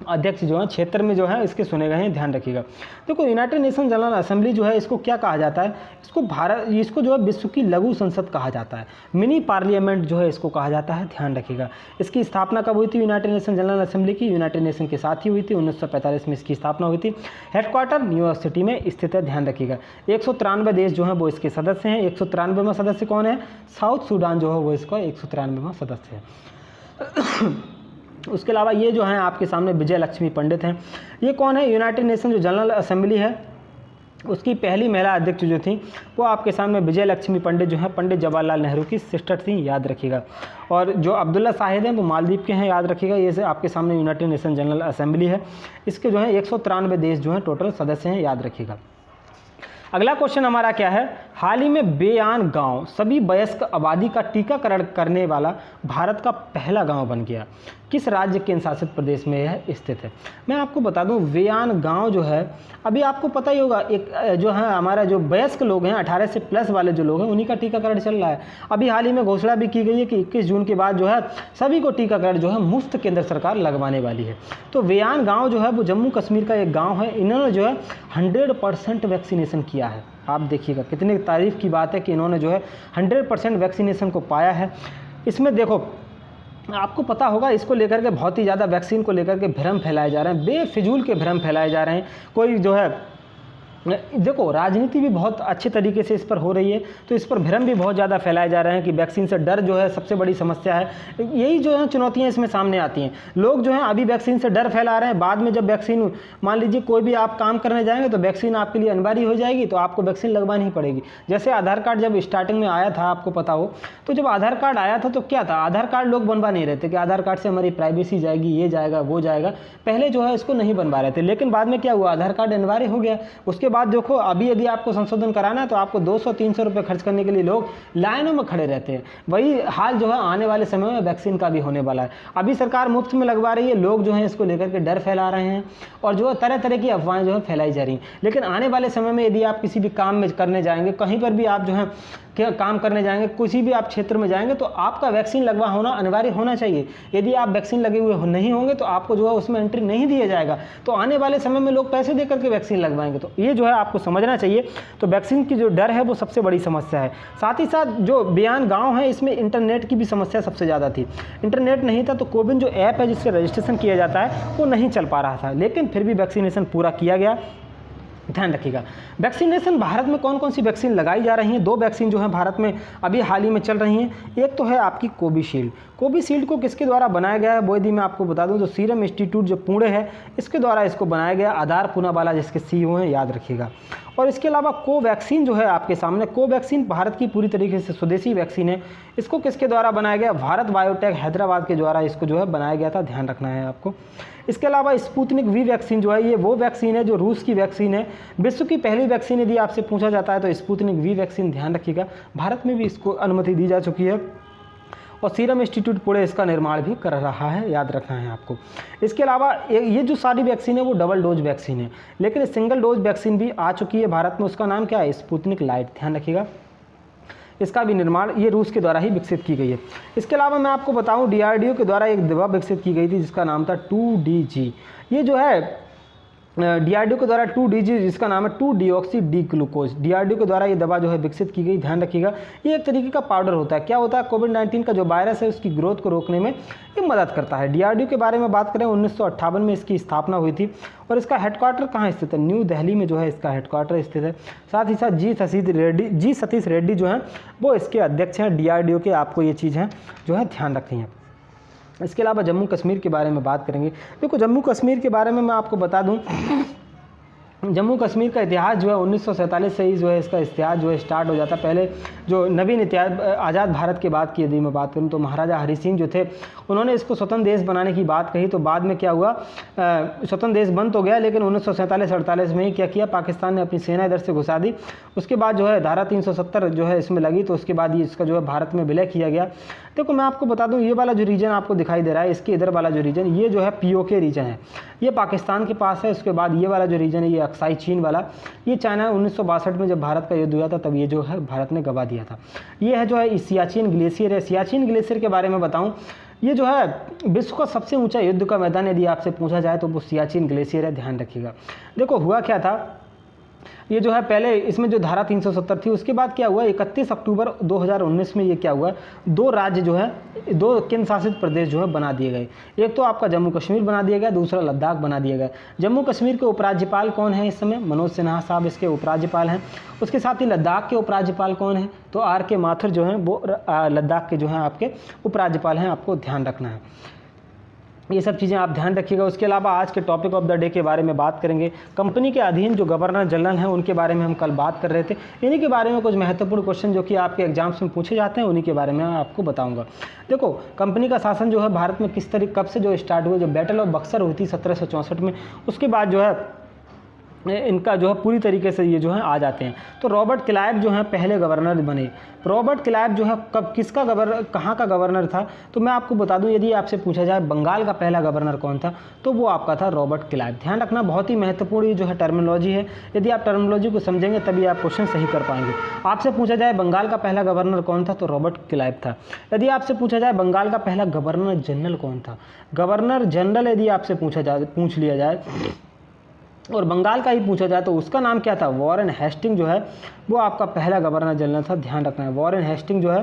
अध्यक्ष जो है क्षेत्र में जो है इसके चुने गए हैं, ध्यान रखिएगा। देखो यूनाइटेड नेशन जनरल असेंबली जो है इसको क्या कहा जाता है, इसको जो है विश्व की लघु संसद कहा जाता है, मिनी पार्लियामेंट जो है इसको कहा जाता है, ध्यान रखिएगा। इसकी स्थापना कब हुई थी यूनाइटेड नेशन जनरल असेंबली की? यूनाइटेड नेशन के साथ ही हुई थी, 1945 में इसकी स्थापना हुई थी। हेडक्वार्टर न्यूयॉर्क सिटी में स्थित है, ध्यान रखिएगा। 193 देश जो है वो इसके सदस्य हैं। 193वां सदस्य कौन है? साउथ सूडान जो है वो इसका 193वां सदस्य है। उसके अलावा ये जो हैं आपके सामने विजय लक्ष्मी पंडित हैं। ये कौन है? यूनाइटेड नेशन जो जनरल असेंबली है उसकी पहली महिला अध्यक्ष जो थी वो आपके सामने विजय लक्ष्मी पंडित जो हैं पंडित जवाहरलाल नेहरू की सिस्टर थी, याद रखिएगा। और जो अब्दुल्ला शाहिद हैं वो मालदीव के हैं, याद रखिएगा। ये से आपके सामने यूनाइटेड नेशन जनरल असेंबली है, इसके जो है 193 देश जो हैं टोटल सदस्य हैं, याद रखिएगा। अगला क्वेश्चन हमारा क्या है? हाल ही में बेयान गांव सभी वयस्क आबादी का टीकाकरण करने वाला भारत का पहला गांव बन गया। किस राज्य केंद्र शासित प्रदेश में यह स्थित है? मैं आपको बता दूं, बेयान गांव जो है अभी आपको पता ही होगा, एक जो है हमारा जो वयस्क लोग हैं 18 से प्लस वाले जो लोग हैं उन्हीं का टीकाकरण चल रहा है। अभी हाल ही में घोषणा भी की गई है कि 21 जून के बाद जो है सभी को टीकाकरण जो है मुफ्त केंद्र सरकार लगवाने वाली है। तो बेयान गाँव जो है वो जम्मू कश्मीर का एक गाँव है, इन्होंने जो है 100% वैक्सीनेशन किया है। आप देखिएगा कितनी तारीफ़ की बात है कि इन्होंने जो है 100% वैक्सीनेशन को पाया है। इसमें देखो आपको पता होगा इसको लेकर के बहुत ही ज़्यादा वैक्सीन को लेकर के भ्रम फैलाए जा रहे हैं, बेफिजूल के भ्रम फैलाए जा रहे हैं। कोई जो है देखो राजनीति भी बहुत अच्छे तरीके से इस पर हो रही है, तो इस पर भ्रम भी बहुत ज़्यादा फैलाए जा रहे हैं कि वैक्सीन से डर जो है सबसे बड़ी समस्या है। यही जो है चुनौतियां इसमें सामने आती हैं। लोग जो हैं अभी वैक्सीन से डर फैला रहे हैं, बाद में जब वैक्सीन मान लीजिए कोई भी आप काम करने जाएंगे तो वैक्सीन आपके लिए अनिवार्य हो जाएगी, तो आपको वैक्सीन लगवानी ही पड़ेगी। जैसे आधार कार्ड जब स्टार्टिंग में आया था, आपको पता हो, तो जब आधार कार्ड आया था तो क्या था, आधार कार्ड लोग बनवा नहीं रहे थे कि आधार कार्ड से हमारी प्राइवेसी जाएगी, ये जाएगा वो जाएगा, पहले जो है इसको नहीं बनवा रहे थे। लेकिन बाद में क्या हुआ, आधार कार्ड अनिवार्य हो गया। उसके बाद देखो अभी यदि आपको संशोधन कराना है तो आपको 200-300 रुपये खर्च करने के लिए लोग लाइनों में खड़े रहते हैं। वही हाल जो है आने वाले समय में वैक्सीन का भी होने वाला है। अभी सरकार मुफ्त में लगवा रही है, लोग जो हैं इसको लेकर के डर फैला रहे हैं और जो है तरह तरह की अफवाहें जो है फैलाई जा रही हैं। लेकिन आने वाले समय में यदि आप किसी भी काम में करने जाएंगे, कहीं पर भी आप जो है क्या काम करने जाएंगे, किसी भी आप क्षेत्र में जाएंगे तो आपका वैक्सीन लगवा होना अनिवार्य होना चाहिए। यदि आप वैक्सीन लगे हुए नहीं होंगे तो आपको जो है उसमें एंट्री नहीं दिया जाएगा। तो आने वाले समय में लोग पैसे देकर के वैक्सीन लगवाएंगे, तो ये जो है आपको समझना चाहिए। तो वैक्सीन की जो डर है वो सबसे बड़ी समस्या है। साथ ही साथ जो बेयान गाँव है इसमें इंटरनेट की भी समस्या सबसे ज़्यादा थी। इंटरनेट नहीं था तो कोविन जो ऐप है जिससे रजिस्ट्रेशन किया जाता है वो नहीं चल पा रहा था, लेकिन फिर भी वैक्सीनेशन पूरा किया गया। ध्यान रखिएगा। वैक्सीनेशन भारत में कौन कौन सी वैक्सीन लगाई जा रही हैं? 2 वैक्सीन जो है भारत में अभी हाल ही में चल रही हैं। एक तो है आपकी कोविशील्ड। कोविशील्ड को किसके द्वारा बनाया गया है वो यदि मैं आपको बता दूं तो सीरम इंस्टीट्यूट जो पुणे है इसके द्वारा इसको बनाया गया। आधार पूनावाला जिसके CEO हैं, याद रखिएगा। और इसके अलावा कोवैक्सीन जो है आपके सामने, कोवैक्सीन भारत की पूरी तरीके से स्वदेशी वैक्सीन है। इसको किसके द्वारा बनाया गया? भारत बायोटेक हैदराबाद के द्वारा इसको जो है बनाया गया था, ध्यान रखना है आपको। इसके अलावा स्पुतनिक V वैक्सीन जो है ये वो वैक्सीन है जो रूस की वैक्सीन है। विश्व की पहली वैक्सीन यदि आपसे पूछा जाता है तो स्पुतनिक V वैक्सीन, ध्यान रखिएगा। भारत में भी इसको अनुमति दी जा चुकी है और सीरम इंस्टीट्यूट पुणे इसका निर्माण भी कर रहा है, याद रखना है आपको। इसके अलावा ये जो सारी वैक्सीन है वो डबल डोज वैक्सीन है, लेकिन सिंगल डोज वैक्सीन भी आ चुकी है भारत में। उसका नाम क्या है? स्पुतनिक लाइट, ध्यान रखिएगा। इसका भी निर्माण ये रूस के द्वारा ही विकसित की गई है। इसके अलावा मैं आपको बताऊं DRDO के द्वारा एक दवा विकसित की गई थी जिसका नाम था 2DG। ये जो है DRDO के द्वारा 2DG जिसका नाम है 2-डिऑक्सी डी ग्लूकोज, DRDO के द्वारा ये दवा जो है विकसित की गई, ध्यान रखिएगा। ये एक तरीके का पाउडर होता है। क्या होता है? कोविड-19 का जो वायरस है उसकी ग्रोथ को रोकने में ये मदद करता है। DRDO के बारे में बात करें 1958 में इसकी स्थापना हुई थी और इसका हेडक्वार्टर कहाँ स्थित है? न्यू दिल्ली में जो है इसका हेडक्वार्टर स्थित है। साथ ही साथ जी सतीश रेड्डी जो हैं वो इसके अध्यक्ष हैं DRDO के। आपको ये चीज़ है जो है ध्यान रखनी है। इसके अलावा जम्मू कश्मीर के बारे में बात करेंगे। देखो जम्मू कश्मीर के बारे में मैं आपको बता दूं, जम्मू कश्मीर का इतिहास जो है 1947 से ही जो है इसका इतिहास जो है स्टार्ट हो जाता है। पहले जो नवीन इतिहास आज़ाद भारत के बाद की यदि मैं बात करूं तो महाराजा हरि सिंह जो थे उन्होंने इसको स्वतंत्र देश बनाने की बात कही। तो बाद में क्या हुआ, स्वतंत्र देश बन तो गया लेकिन 1947-48 में ही क्या किया, पाकिस्तान ने अपनी सेना इधर से घुसा दी। उसके बाद जो है धारा 370 जो है इसमें लगी, तो उसके बाद ये इसका जो है भारत में विलय किया गया। देखो मैं आपको बता दूं ये वाला जो रीजन आपको दिखाई दे रहा है, इसके इधर वाला जो रीजन ये जो है POK रीजन है, ये पाकिस्तान के पास है। उसके बाद ये वाला जो रीजन है ये अक्साई चीन वाला, ये चाइना 1962 में जब भारत का युद्ध हुआ था तब ये जो है भारत ने गवा दिया था। ये है जो है सियाचिन ग्लेशियर है। सियाचिन ग्लेशियर के बारे में बताऊं, ये जो है विश्व का सबसे ऊंचा युद्ध का मैदान यदि आपसे पूछा जाए तो वो सियाचिन ग्लेशियर है, ध्यान रखिएगा। देखो हुआ क्या था, ये जो है पहले इसमें जो धारा 370 थी, उसके बाद क्या हुआ 31 अक्टूबर 2019 में ये क्या हुआ, 2 राज्य जो है, 2 केंद्र शासित प्रदेश जो है बना दिए गए। एक तो आपका जम्मू कश्मीर बना दिया गया, दूसरा लद्दाख बना दिया गया। जम्मू कश्मीर के उपराज्यपाल कौन है इस समय, मनोज सिन्हा साहब इसके उपराज्यपाल हैं। उसके साथ ही लद्दाख के उपराज्यपाल कौन है, तो RK माथुर जो हैं वो लद्दाख के जो हैं आपके उपराज्यपाल हैं, आपको ध्यान रखना है। ये सब चीज़ें आप ध्यान रखिएगा। उसके अलावा आज के टॉपिक ऑफ द डे के बारे में बात करेंगे। कंपनी के अधीन जो गवर्नर जनरल हैं उनके बारे में हम कल बात कर रहे थे। इन्हीं के बारे में कुछ महत्वपूर्ण क्वेश्चन जो कि आपके एग्जाम्स में पूछे जाते हैं उन्हीं के बारे में मैं आपको बताऊंगा। देखो कंपनी का शासन जो है भारत में किस तरीके कब से जो स्टार्ट हुआ, जो बैटल ऑफ बक्सर हुई थी 1764 में, उसके बाद जो है इनका जो है पूरी तरीके से ये जो है आ जाते हैं। तो रॉबर्ट क्लाइव जो है पहले गवर्नर बने। रॉबर्ट क्लाइव जो है कब किसका गवर्नर, कहाँ का गवर्नर था, तो मैं आपको बता दूं, यदि आपसे पूछा जाए बंगाल का पहला गवर्नर कौन था, तो वो आपका था रॉबर्ट क्लाइव। ध्यान रखना, बहुत ही महत्वपूर्ण ये जो है टर्मिनोलॉजी है। यदि आप टर्मिनोलॉजी को समझेंगे तभी आप क्वेश्चन सही कर पाएंगे। आपसे पूछा जाए बंगाल का पहला गवर्नर कौन था, तो रॉबर्ट क्लाइव था। यदि आपसे पूछा जाए बंगाल का पहला गवर्नर जनरल कौन था, गवर्नर जनरल यदि आपसे पूछ लिया जाए और बंगाल का ही पूछा जाए तो उसका नाम क्या था, वॉरेन हेस्टिंग जो है वो आपका पहला गवर्नर जनरल था। ध्यान रखना है, वॉरेन हेस्टिंग जो है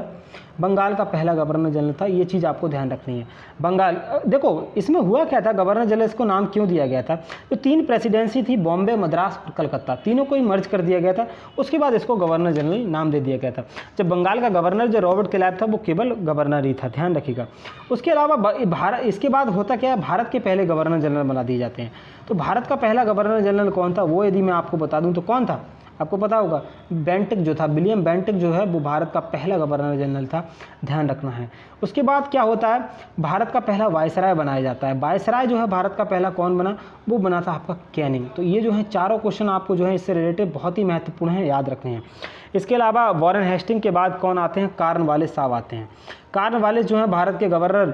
बंगाल का पहला गवर्नर जनरल था। ये चीज़ आपको ध्यान रखनी है। बंगाल देखो इसमें हुआ क्या था, गवर्नर जनरल इसको नाम क्यों दिया गया था, तो 3 प्रेसिडेंसी थी, बॉम्बे, मद्रास और कलकत्ता, तीनों को ही मर्ज कर दिया गया था। उसके बाद इसको गवर्नर जनरल नाम दे दिया गया था। जब बंगाल का गवर्नर जो रॉबर्ट क्लाइव था वो केवल गवर्नर ही था, ध्यान रखिएगा। उसके अलावा भारत, इसके बाद होता क्या है, भारत के पहले गवर्नर जनरल बना दिए जाते हैं। तो भारत का पहला गवर्नर जनरल कौन था, वो यदि मैं आपको बता दूं तो कौन था, आपको पता होगा, बेंटिक जो था, विलियम बेंटिक जो है वो भारत का पहला गवर्नर जनरल था, ध्यान रखना है। उसके बाद क्या होता है, भारत का पहला वायसराय बनाया जाता है। वायसराय जो है भारत का पहला कौन बना, वो बना था आपका कैनिंग। तो ये जो है चारों क्वेश्चन आपको जो है इससे रिलेटेड बहुत ही महत्वपूर्ण है, याद रखने हैं। इसके अलावा वॉरेन हेस्टिंग के बाद कौन आते हैं, कॉर्नवालिस साहब आते हैं। कॉर्नवालिस जो है भारत के गवर्नर,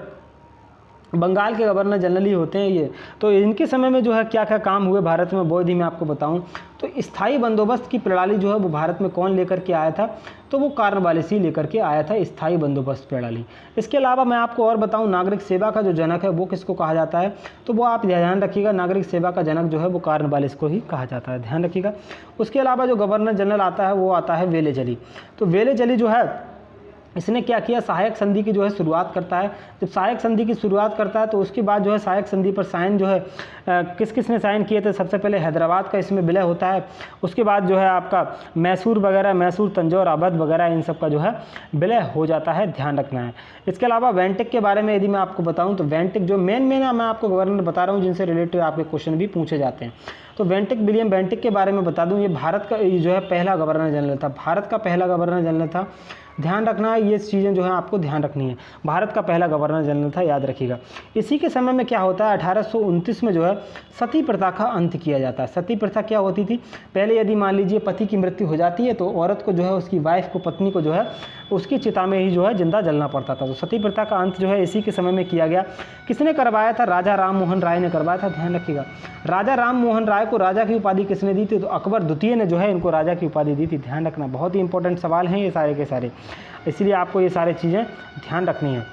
बंगाल के गवर्नर जनरल ही होते हैं ये। तो इनके समय में जो है क्या क्या काम हुए भारत में, वो यदि मैं आपको बताऊं तो स्थायी बंदोबस्त की प्रणाली जो है वो भारत में कौन लेकर के आया था, तो वो कॉर्नवालिस ही लेकर के आया था, स्थायी बंदोबस्त प्रणाली। इसके अलावा मैं आपको और बताऊं, नागरिक सेवा का जो जनक है वो किसको कहा जाता है, तो वो आप ध्यान रखिएगा, नागरिक सेवा का जनक जो है वो कॉर्नवालिस को ही कहा जाता है, ध्यान रखिएगा। उसके अलावा जो गवर्नर जनरल आता है वो आता है वेलेजली। तो वेलेजली जो है इसने क्या किया, सहायक संधि की जो है शुरुआत करता है। जब सहायक संधि की शुरुआत करता है तो उसके बाद जो है सहायक संधि पर साइन जो है किस किस ने साइन किए थे, सबसे पहले हैदराबाद का इसमें विलय होता है। उसके बाद जो है आपका मैसूर वगैरह, मैसूर, तंजौर, अवध वगैरह इन सब का जो है विलय हो जाता है, ध्यान रखना है। इसके अलावा वेंटिक के बारे में यदि मैं आपको बताऊं तो वेंटिक जो मेन मैं आपको गवर्नर बता रहा हूँ जिनसे रिलेटेड आपके क्वेश्चन भी पूछे जाते हैं। तो वेंटिक, विलियम वेंटिक के बारे में बता दूं, ये भारत का जो है पहला गवर्नर जनरल था, भारत का पहला गवर्नर जनरल था, ध्यान रखना है। ये चीज़ें जो है आपको ध्यान रखनी है, भारत का पहला गवर्नर जनरल था, याद रखिएगा। इसी के समय में क्या होता है, 1829 में जो है सती प्रथा का अंत किया जाता है। सती प्रथा क्या होती थी, पहले यदि मान लीजिए पति की मृत्यु हो जाती है तो औरत को जो है उसकी वाइफ को, पत्नी को जो है उसकी चिता में ही जो है जिंदा जलना पड़ता था। तो सती प्रथा का अंत जो है इसी के समय में किया गया। किसने करवाया था, राजा राम मोहन राय ने करवाया था, ध्यान रखिएगा। राजा राम मोहन राय को राजा की उपाधि किसने दी थी, तो अकबर द्वितीय ने जो है इनको राजा की उपाधि दी थी, ध्यान रखना। बहुत ही इंपॉर्टेंट सवाल हैं ये सारे के सारे, इसलिए आपको ये सारी चीज़ें ध्यान रखनी है।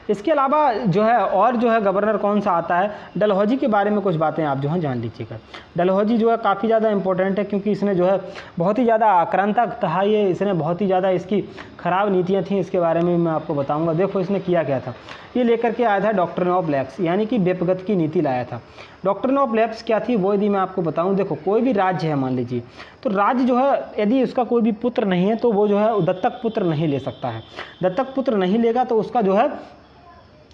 इसके अलावा जो है और जो है गवर्नर कौन सा आता है, डलहौजी के बारे में कुछ बातें आप जो है जान लीजिएगा। डलहौजी जो है काफ़ी ज़्यादा इंपॉर्टेंट है क्योंकि इसने जो है बहुत ही ज़्यादा आक्रांतक था, ये इसने बहुत ही ज़्यादा इसकी ख़राब नीतियाँ थी, इसके बारे में मैं आपको बताऊंगा। देखो इसने किया क्या था, ये लेकर के आया था डॉक्ट्रिन ऑफ लैप्स, यानी कि बेपगत की नीति लाया था। डॉक्ट्रिन ऑफ लैप्स क्या थी वो यदि मैं आपको बताऊं, देखो कोई भी राज्य है मान लीजिए, तो राज्य जो है यदि उसका कोई भी पुत्र नहीं है तो वो जो है दत्तक पुत्र नहीं ले सकता है। दत्तक पुत्र नहीं लेगा तो उसका जो है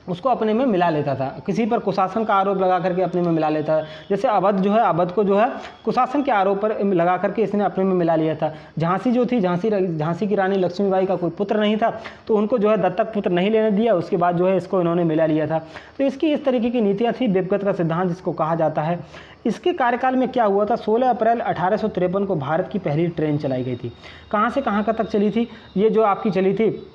उसको अपने में मिला लेता था, किसी पर कुशासन का आरोप लगा करके अपने में मिला लेता है। जैसे अवध जो है, अवध को जो है कुशासन के आरोप पर लगा करके इसने अपने में मिला लिया था। झांसी जो थी, झांसी की रानी लक्ष्मीबाई का कोई पुत्र नहीं था तो उनको जो है दत्तक पुत्र नहीं लेने दिया, उसके बाद जो है इसको इन्होंने मिला लिया था। तो इसकी इस तरीके की नीतियाँ थी, बेपगत का सिद्धांत जिसको कहा जाता है। इसके कार्यकाल में क्या हुआ था, 16 अप्रैल 1853 को भारत की पहली ट्रेन चलाई गई थी। कहाँ से कहाँ तक चली थी, ये जो आपकी चली थी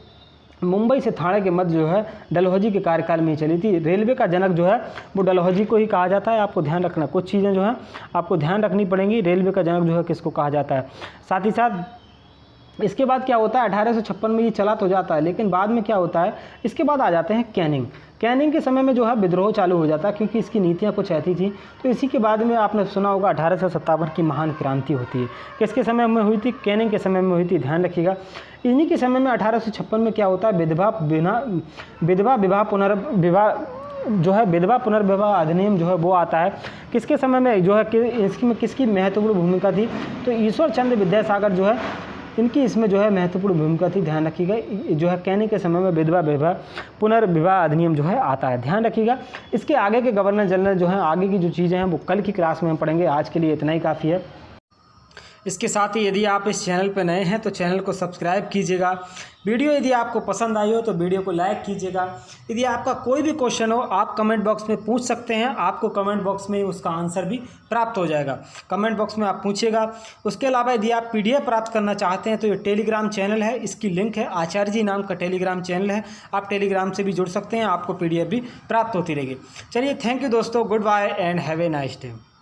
मुंबई से थाने के मध्य जो है डलहौजी के कार्यकाल में ही चली थी। रेलवे का जनक जो है वो डलहौजी को ही कहा जाता है, आपको ध्यान रखना, कुछ चीज़ें जो है आपको ध्यान रखनी पड़ेंगी। रेलवे का जनक जो है किसको कहा जाता है। साथ ही साथ इसके बाद क्या होता है, 1856 में ये चला तो जाता है, लेकिन बाद में क्या होता है, इसके बाद आ जाते हैं कैनिंग। कैनिंग के समय में जो है विद्रोह चालू हो जाता है, क्योंकि इसकी नीतियाँ कुछ ऐसी थी। तो इसी के बाद में आपने सुना होगा 1857 की महान क्रांति होती है। किसके समय में हुई थी? कैनिंग के समय में हुई थी, ध्यान रखिएगा। इन्हीं के समय में 1856 में क्या होता है, विधवा पुनर्विवाह अधिनियम जो है वो आता है। किसके समय में जो है इसमें किसकी महत्वपूर्ण भूमिका थी? तो ईश्वर चंद्र विद्यासागर जो है, इनकी इसमें जो है महत्वपूर्ण भूमिका थी। ध्यान रखिएगा, जो है कैनिंग के समय में पुनर्विवाह अधिनियम जो है आता है, ध्यान रखिएगा। इसके आगे के गवर्नर जनरल जो हैं, आगे की जो चीज़ें हैं वो कल की क्लास में हम पढ़ेंगे। आज के लिए इतना ही काफ़ी है। इसके साथ ही यदि आप इस चैनल पर नए हैं तो चैनल को सब्सक्राइब कीजिएगा। वीडियो यदि आपको पसंद आई हो तो वीडियो को लाइक कीजिएगा। यदि आपका कोई भी क्वेश्चन हो आप कमेंट बॉक्स में पूछ सकते हैं, आपको कमेंट बॉक्स में उसका आंसर भी प्राप्त हो जाएगा। कमेंट बॉक्स में आप पूछिएगा। उसके अलावा यदि आप PDF प्राप्त करना चाहते हैं तो ये टेलीग्राम चैनल है, इसकी लिंक है, आचार्य जी नाम का टेलीग्राम चैनल है। आप टेलीग्राम से भी जुड़ सकते हैं, आपको PDF भी प्राप्त होती रहेगी। चलिए, थैंक यू दोस्तों, goodbye and have a nice day.